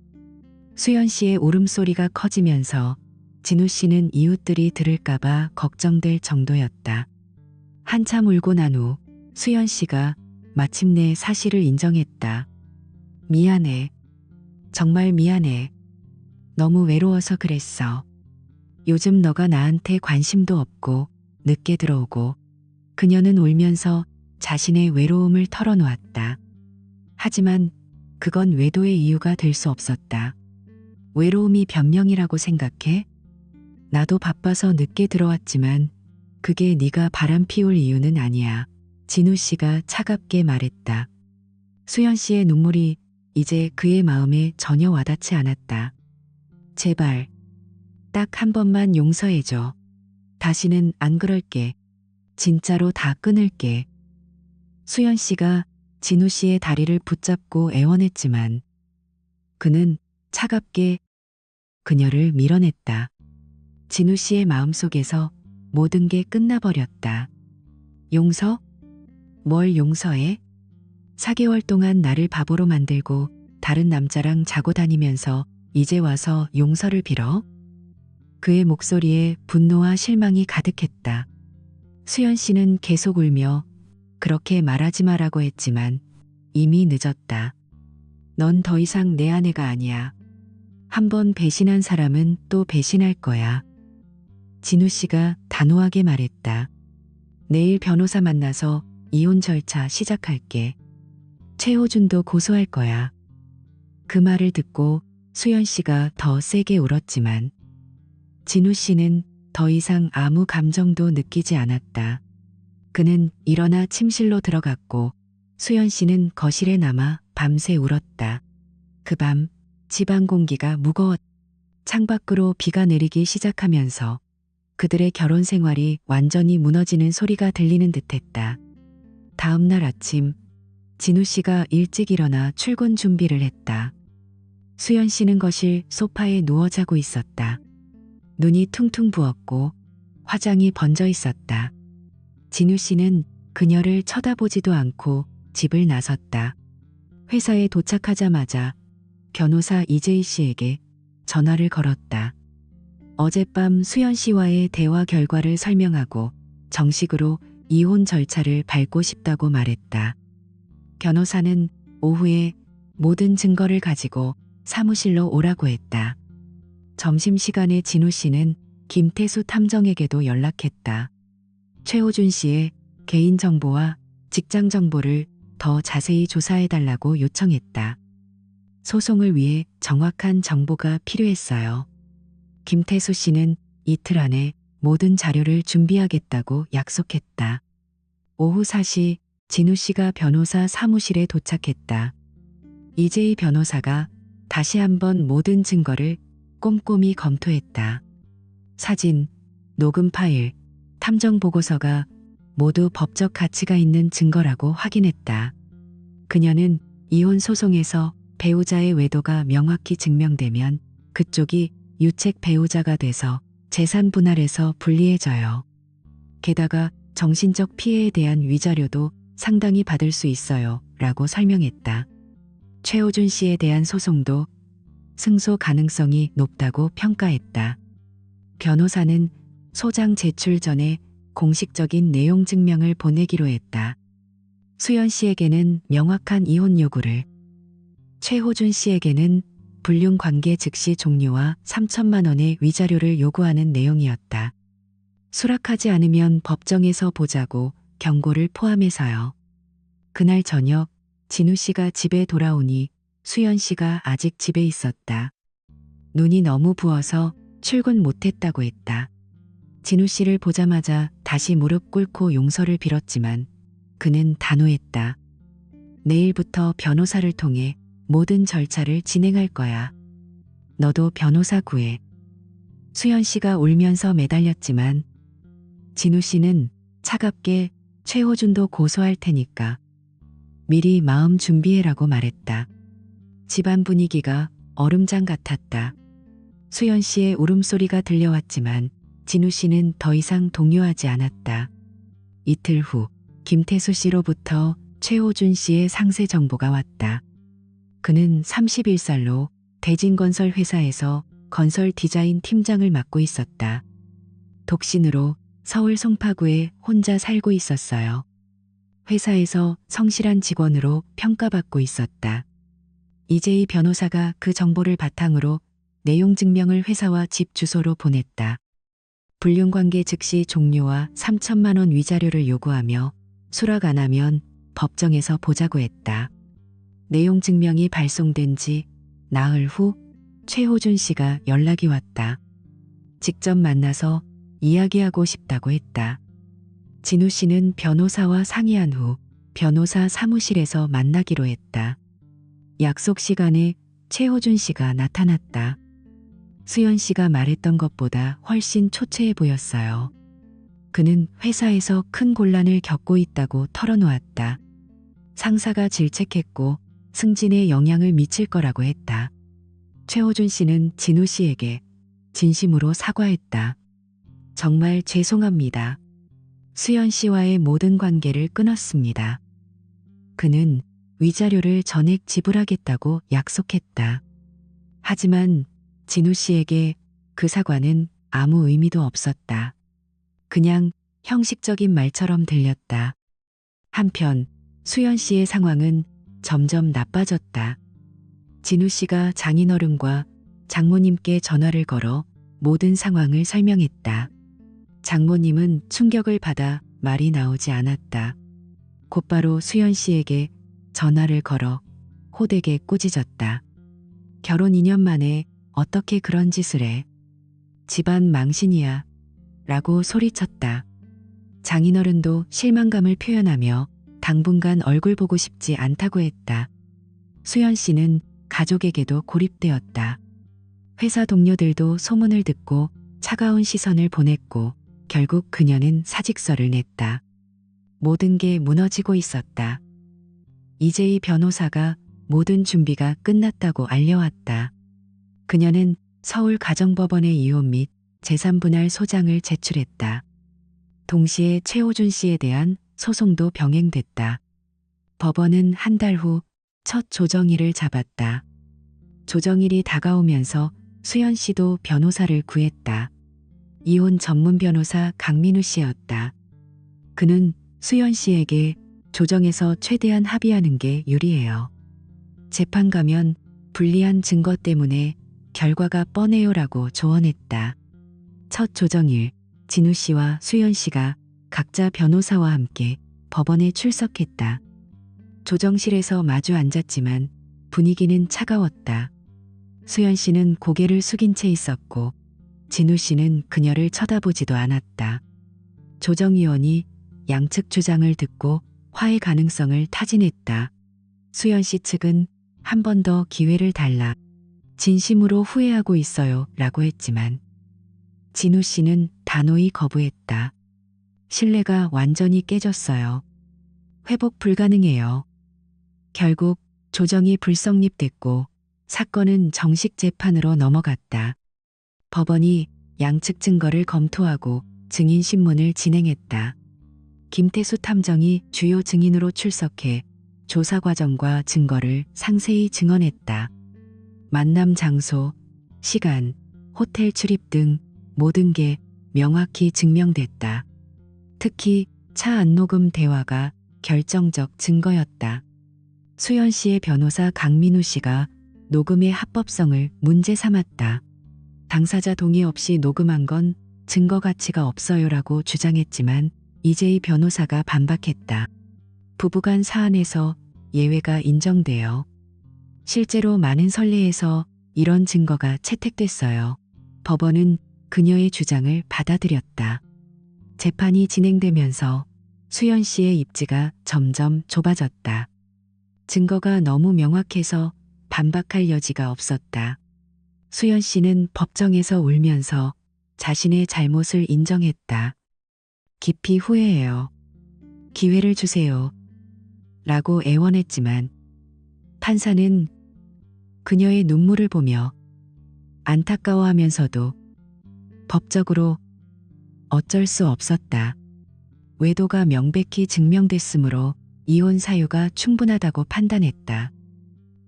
수연 씨의 울음소리가 커지면서 진우 씨는 이웃들이 들을까봐 걱정될 정도였다. 한참 울고 난 후 수연 씨가 마침내 사실을 인정했다. 미안해. 정말 미안해. 너무 외로워서 그랬어. 요즘 너가 나한테 관심도 없고 늦게 들어오고. 그녀는 울면서 자신의 외로움을 털어놓았다. 하지만 그건 외도의 이유가 될 수 없었다. 외로움이 변명이라고 생각해? 나도 바빠서 늦게 들어왔지만 그게 네가 바람 피울 이유는 아니야. 진우 씨가 차갑게 말했다. 수연 씨의 눈물이 이제 그의 마음에 전혀 와닿지 않았다. 제발, 딱 한 번만 용서해줘. 다시는 안 그럴게. 진짜로 다 끊을게. 수연 씨가 진우 씨의 다리를 붙잡고 애원했지만 그는 차갑게 그녀를 밀어냈다. 진우 씨의 마음속에서 모든 게 끝나버렸다. 용서? 뭘 용서해? 4개월 동안 나를 바보로 만들고 다른 남자랑 자고 다니면서 이제 와서 용서를 빌어? 그의 목소리에 분노와 실망이 가득했다. 수연 씨는 계속 울며 그렇게 말하지 마라고 했지만 이미 늦었다. 넌 더 이상 내 아내가 아니야. 한번 배신한 사람은 또 배신할 거야. 진우 씨가 단호하게 말했다. 내일 변호사 만나서 이혼 절차 시작할게. 최호준도 고소할 거야. 그 말을 듣고 수연 씨가 더 세게 울었지만 진우 씨는 더 이상 아무 감정도 느끼지 않았다. 그는 일어나 침실로 들어갔고 수연 씨는 거실에 남아 밤새 울었다. 그 밤 집안 공기가 무거웠다. 창밖으로 비가 내리기 시작하면서 그들의 결혼 생활이 완전히 무너지는 소리가 들리는 듯했다. 다음 날 아침 진우 씨가 일찍 일어나 출근 준비를 했다. 수연 씨는 거실 소파에 누워 자고 있었다. 눈이 퉁퉁 부었고 화장이 번져 있었다. 진우 씨는 그녀를 쳐다보지도 않고 집을 나섰다. 회사에 도착하자마자 변호사 이재희 씨에게 전화를 걸었다. 어젯밤 수연 씨와의 대화 결과를 설명하고 정식으로 이혼 절차를 밟고 싶다고 말했다. 변호사는 오후에 모든 증거를 가지고 사무실로 오라고 했다. 점심시간에 진우 씨는 김태수 탐정에게도 연락했다. 최호준 씨의 개인정보와 직장정보를 더 자세히 조사해달라고 요청했다. 소송을 위해 정확한 정보가 필요했어요. 김태수 씨는 이틀 안에 모든 자료를 준비하겠다고 약속했다. 오후 4시 진우 씨가 변호사 사무실에 도착했다. 이재희 변호사가 다시 한번 모든 증거를 꼼꼼히 검토했다. 사진, 녹음 파일, 탐정 보고서가 모두 법적 가치가 있는 증거라고 확인했다. 그녀는 이혼 소송에서 배우자의 외도가 명확히 증명되면 그쪽이 유책 배우자가 돼서 재산 분할에서 불리해져요. 게다가 정신적 피해에 대한 위자료도 상당히 받을 수 있어요. 라고 설명했다. 최호준 씨에 대한 소송도 승소 가능성이 높다고 평가했다. 변호사는 소장 제출 전에 공식적인 내용 증명을 보내기로 했다. 수연 씨에게는 명확한 이혼 요구를, 최호준 씨에게는 불륜 관계 즉시 종료와 3천만 원의 위자료를 요구하는 내용이었다. 수락하지 않으면 법정에서 보자고 경고를 포함해서요. 그날 저녁 진우 씨가 집에 돌아오니 수연 씨가 아직 집에 있었다. 눈이 너무 부어서 출근 못했다고 했다. 진우 씨를 보자마자 다시 무릎 꿇고 용서를 빌었지만 그는 단호했다. 내일부터 변호사를 통해 모든 절차를 진행할 거야. 너도 변호사 구해. 수연 씨가 울면서 매달렸지만 진우 씨는 차갑게 최호준도 고소할 테니까 미리 마음 준비해라고 말했다. 집안 분위기가 얼음장 같았다. 수연 씨의 울음소리가 들려왔지만 진우 씨는 더 이상 동요하지 않았다. 이틀 후 김태수 씨로부터 최호준 씨의 상세 정보가 왔다. 그는 31살로 대진건설 회사에서 건설 디자인 팀장을 맡고 있었다. 독신으로 서울 송파구에 혼자 살고 있었어요. 회사에서 성실한 직원으로 평가받고 있었다. 이재희 변호사가 그 정보를 바탕으로 내용 증명을 회사와 집 주소로 보냈다. 불륜관계 즉시 종료와 3천만 원 위자료를 요구하며 수락 안 하면 법정에서 보자고 했다. 내용 증명이 발송된 지 나흘 후 최호준 씨가 연락이 왔다. 직접 만나서 이야기하고 싶다고 했다. 진우 씨는 변호사와 상의한 후 변호사 사무실에서 만나기로 했다. 약속 시간에 최호준 씨가 나타났다. 수연 씨가 말했던 것보다 훨씬 초췌해 보였어요. 그는 회사에서 큰 곤란을 겪고 있다고 털어놓았다. 상사가 질책했고 승진에 영향을 미칠 거라고 했다. 최호준 씨는 진우 씨에게 진심으로 사과했다. 정말 죄송합니다. 수연 씨와의 모든 관계를 끊었습니다. 그는 위자료를 전액 지불하겠다고 약속했다. 하지만 진우 씨에게 그 사과는 아무 의미도 없었다. 그냥 형식적인 말처럼 들렸다. 한편 수연 씨의 상황은 점점 나빠졌다. 진우 씨가 장인어른과 장모님께 전화를 걸어 모든 상황을 설명했다. 장모님은 충격을 받아 말이 나오지 않았다. 곧바로 수연 씨에게 전화를 걸어 호되게 꾸짖었다. 결혼 2년 만에 어떻게 그런 짓을 해? 집안 망신이야. 라고 소리쳤다. 장인어른도 실망감을 표현하며 당분간 얼굴 보고 싶지 않다고 했다. 수연 씨는 가족에게도 고립되었다. 회사 동료들도 소문을 듣고 차가운 시선을 보냈고 결국 그녀는 사직서를 냈다. 모든 게 무너지고 있었다. 이재희 변호사가 모든 준비가 끝났다고 알려왔다. 그녀는 서울 가정법원에 이혼 및 재산분할 소장을 제출했다. 동시에 최호준 씨에 대한 소송도 병행됐다. 법원은 한 달 후 첫 조정일을 잡았다. 조정일이 다가오면서 수연 씨도 변호사를 구했다. 이혼 전문 변호사 강민우 씨였다. 그는 수연 씨에게 조정에서 최대한 합의하는 게 유리해요. 재판 가면 불리한 증거 때문에 결과가 뻔해요라고 조언했다. 첫 조정일, 진우 씨와 수연 씨가 각자 변호사와 함께 법원에 출석했다. 조정실에서 마주 앉았지만 분위기는 차가웠다. 수연 씨는 고개를 숙인 채 있었고 진우 씨는 그녀를 쳐다보지도 않았다. 조정위원이 양측 주장을 듣고 화해 가능성을 타진했다. 수연 씨 측은 한 번 더 기회를 달라. 진심으로 후회하고 있어요 라고 했지만 진우 씨는 단호히 거부했다. 신뢰가 완전히 깨졌어요. 회복 불가능해요. 결국 조정이 불성립됐고 사건은 정식 재판으로 넘어갔다. 법원이 양측 증거를 검토하고 증인 신문을 진행했다. 김태수 탐정이 주요 증인으로 출석해 조사 과정과 증거를 상세히 증언했다. 만남 장소, 시간, 호텔 출입 등 모든 게 명확히 증명됐다. 특히 차 안녹음 대화가 결정적 증거였다. 수연 씨의 변호사 강민우 씨가 녹음의 합법성을 문제 삼았다. 당사자 동의 없이 녹음한 건 증거 가치가 없어요라고 주장했지만 이재희 변호사가 반박했다. 부부간 사안에서 예외가 인정되어 실제로 많은 선례에서 이런 증거가 채택됐어요. 법원은 그녀의 주장을 받아들였다. 재판이 진행되면서 수연 씨의 입지가 점점 좁아졌다. 증거가 너무 명확해서 반박할 여지가 없었다. 수연 씨는 법정에서 울면서 자신의 잘못을 인정했다. 깊이 후회해요. 기회를 주세요. 라고 애원했지만 판사는 그녀의 눈물을 보며 안타까워하면서도 법적으로 어쩔 수 없었다. 외도가 명백히 증명됐으므로 이혼 사유가 충분하다고 판단했다.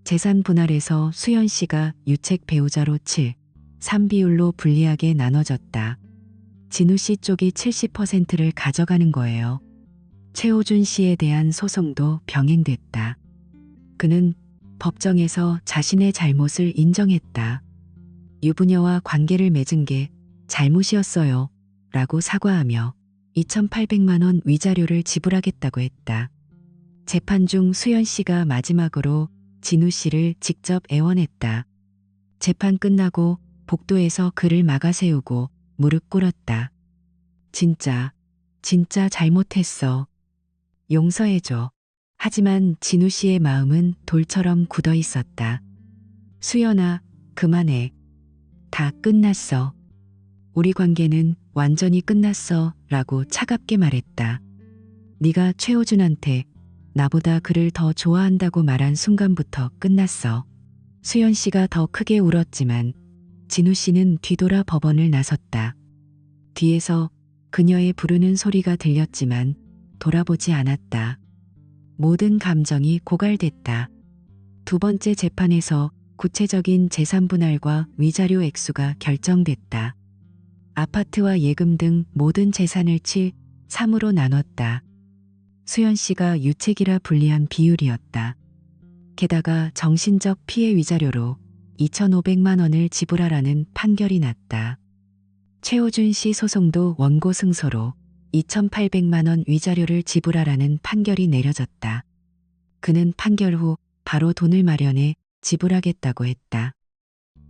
재산 분할에서 수연 씨가 유책 배우자로 7, 3 비율로 불리하게 나눠졌다. 진우 씨 쪽이 70%를 가져가는 거예요. 최호준 씨에 대한 소송도 병행됐다. 그는 법정에서 자신의 잘못을 인정했다. 유부녀와 관계를 맺은 게 잘못이었어요. 라고 사과하며 2,800만 원 위자료를 지불하겠다고 했다. 재판 중 수연 씨가 마지막으로 진우 씨를 직접 애원했다. 재판 끝나고 복도에서 그를 막아세우고 무릎 꿇었다. 진짜 잘못했어. 용서해줘. 하지만 진우 씨의 마음은 돌처럼 굳어 있었다. 수연아, 그만해. 다 끝났어. 우리 관계는 완전히 끝났어. 라고 차갑게 말했다. 네가 최호준한테 나보다 그를 더 좋아한다고 말한 순간부터 끝났어. 수연 씨가 더 크게 울었지만 진우 씨는 뒤돌아 법원을 나섰다. 뒤에서 그녀의 부르는 소리가 들렸지만 돌아보지 않았다. 모든 감정이 고갈됐다. 두 번째 재판에서 구체적인 재산 분할과 위자료 액수가 결정됐다. 아파트와 예금 등 모든 재산을 7, 3으로 나눴다. 수연 씨가 유책이라 불리한 비율이었다. 게다가 정신적 피해 위자료로 2,500만 원을 지불하라는 판결이 났다. 최호준 씨 소송도 원고 승소로 2,800만 원 위자료를 지불하라는 판결이 내려졌다. 그는 판결 후 바로 돈을 마련해 지불하겠다고 했다.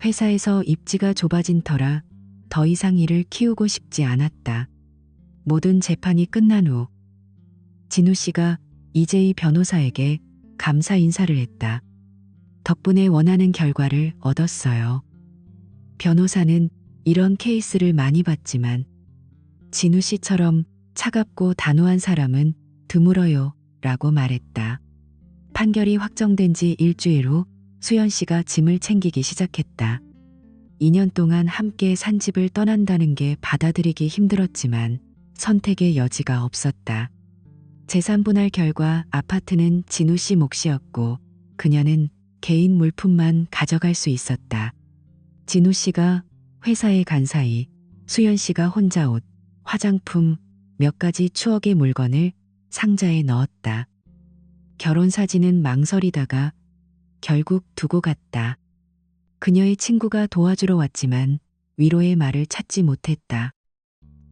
회사에서 입지가 좁아진 터라 더 이상 일을 키우고 싶지 않았다. 모든 재판이 끝난 후 진우 씨가 이재희 변호사에게 감사 인사를 했다. 덕분에 원하는 결과를 얻었어요. 변호사는 이런 케이스를 많이 봤지만 진우 씨처럼 차갑고 단호한 사람은 드물어요 라고 말했다. 판결이 확정된 지 일주일 후 수연 씨가 짐을 챙기기 시작했다. 2년 동안 함께 산 집을 떠난다는 게 받아들이기 힘들었지만 선택의 여지가 없었다. 재산 분할 결과 아파트는 진우 씨 몫이었고 그녀는 개인 물품만 가져갈 수 있었다. 진우 씨가 회사에 간 사이 수연 씨가 혼자 옷, 화장품, 몇 가지 추억의 물건을 상자에 넣었다. 결혼 사진은 망설이다가 결국 두고 갔다. 그녀의 친구가 도와주러 왔지만 위로의 말을 찾지 못했다.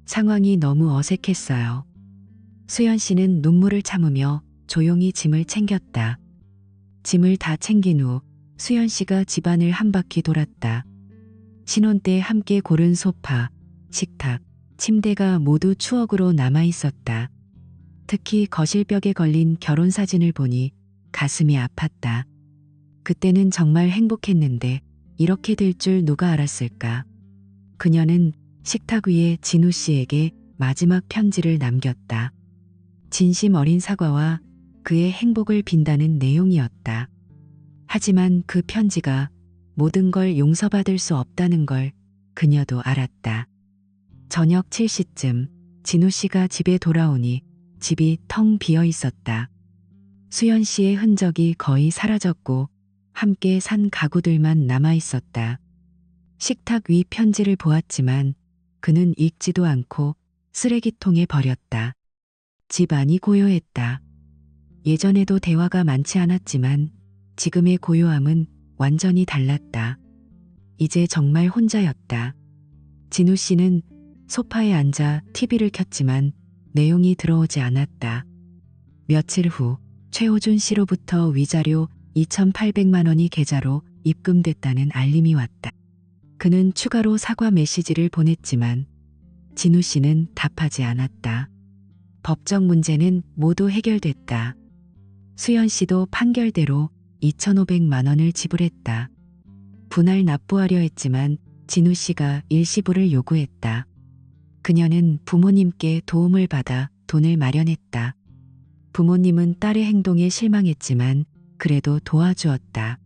상황이 너무 어색했어요. 수연 씨는 눈물을 참으며 조용히 짐을 챙겼다. 짐을 다 챙긴 후 수연 씨가 집안을 한 바퀴 돌았다. 신혼 때 함께 고른 소파, 식탁, 침대가 모두 추억으로 남아 있었다. 특히 거실벽에 걸린 결혼 사진을 보니 가슴이 아팠다. 그때는 정말 행복했는데 이렇게 될 줄 누가 알았을까. 그녀는 식탁 위에 진우 씨에게 마지막 편지를 남겼다. 진심 어린 사과와 그의 행복을 빈다는 내용이었다. 하지만 그 편지가 모든 걸 용서받을 수 없다는 걸 그녀도 알았다. 저녁 7시쯤 진우 씨가 집에 돌아오니 집이 텅 비어 있었다. 수연 씨의 흔적이 거의 사라졌고 함께 산 가구들만 남아 있었다. 식탁 위 편지를 보았지만 그는 읽지도 않고 쓰레기통에 버렸다. 집 안이 고요했다. 예전에도 대화가 많지 않았지만 지금의 고요함은 완전히 달랐다. 이제 정말 혼자였다. 진우 씨는 소파에 앉아 TV를 켰지만 내용이 들어오지 않았다. 며칠 후 최호준 씨로부터 위자료 2,800만 원이 계좌로 입금됐다는 알림이 왔다. 그는 추가로 사과 메시지를 보냈지만 진우 씨는 답하지 않았다. 법적 문제는 모두 해결됐다. 수연 씨도 판결대로 2,500만 원을 지불했다. 분할 납부하려 했지만 진우 씨가 일시불을 요구했다. 그녀는 부모님께 도움을 받아 돈을 마련했다. 부모님은 딸의 행동에 실망했지만 그래도 도와주었다.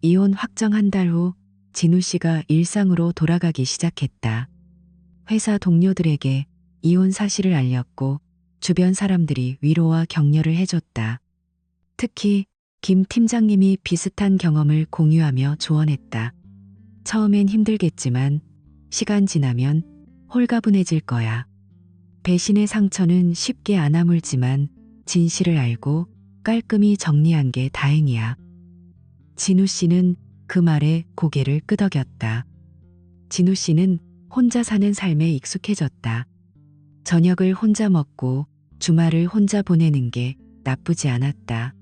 이혼 확정 한 달 후 진우 씨가 일상으로 돌아가기 시작했다. 회사 동료들에게 이혼 사실을 알렸고 주변 사람들이 위로와 격려를 해줬다. 특히 김 팀장님이 비슷한 경험을 공유하며 조언했다. 처음엔 힘들겠지만 시간 지나면 홀가분해질 거야. 배신의 상처는 쉽게 안 아물지만 진실을 알고 깔끔히 정리한 게 다행이야. 진우 씨는 그 말에 고개를 끄덕였다. 진우 씨는 혼자 사는 삶에 익숙해졌다. 저녁을 혼자 먹고 주말을 혼자 보내는 게 나쁘지 않았다.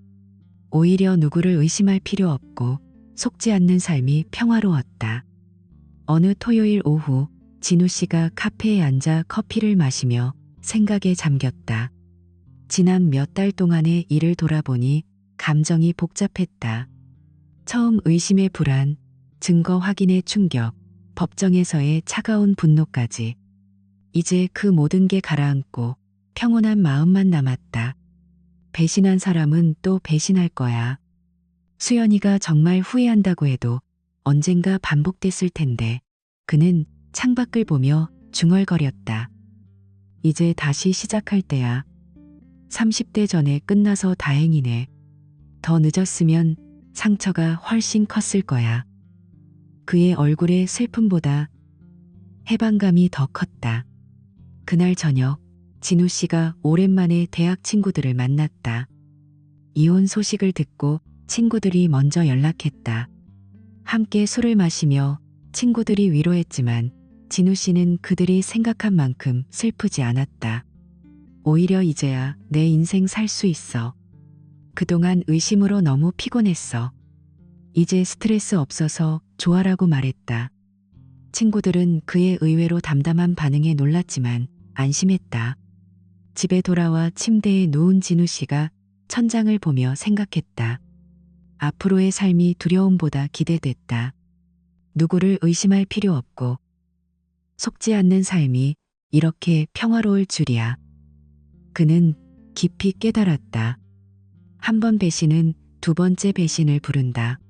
오히려 누구를 의심할 필요 없고 속지 않는 삶이 평화로웠다. 어느 토요일 오후 진우 씨가 카페에 앉아 커피를 마시며 생각에 잠겼다. 지난 몇 달 동안의 일을 돌아보니 감정이 복잡했다. 처음 의심의 불안, 증거 확인의 충격, 법정에서의 차가운 분노까지. 이제 그 모든 게 가라앉고 평온한 마음만 남았다. 배신한 사람은 또 배신할 거야. 수연이가 정말 후회한다고 해도 언젠가 반복됐을 텐데 그는 창밖을 보며 중얼거렸다. 이제 다시 시작할 때야. 30대 전에 끝나서 다행이네. 더 늦었으면 상처가 훨씬 컸을 거야. 그의 얼굴의 슬픔보다 해방감이 더 컸다. 그날 저녁 진우 씨가 오랜만에 대학 친구들을 만났다. 이혼 소식을 듣고 친구들이 먼저 연락했다. 함께 술을 마시며 친구들이 위로했지만 진우 씨는 그들이 생각한 만큼 슬프지 않았다. 오히려 이제야 내 인생 살 수 있어. 그동안 의심으로 너무 피곤했어. 이제 스트레스 없어서 좋아라고 말했다. 친구들은 그의 의외로 담담한 반응에 놀랐지만 안심했다. 집에 돌아와 침대에 누운 진우 씨가 천장을 보며 생각했다. 앞으로의 삶이 두려움보다 기대됐다. 누구를 의심할 필요 없고 속지 않는 삶이 이렇게 평화로울 줄이야. 그는 깊이 깨달았다. 한 번 배신은 두 번째 배신을 부른다.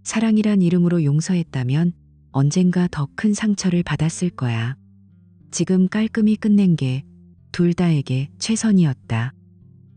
사랑이란 이름으로 용서했다면 언젠가 더 큰 상처를 받았을 거야. 지금 깔끔히 끝낸 게 둘 다에게 최선이었다.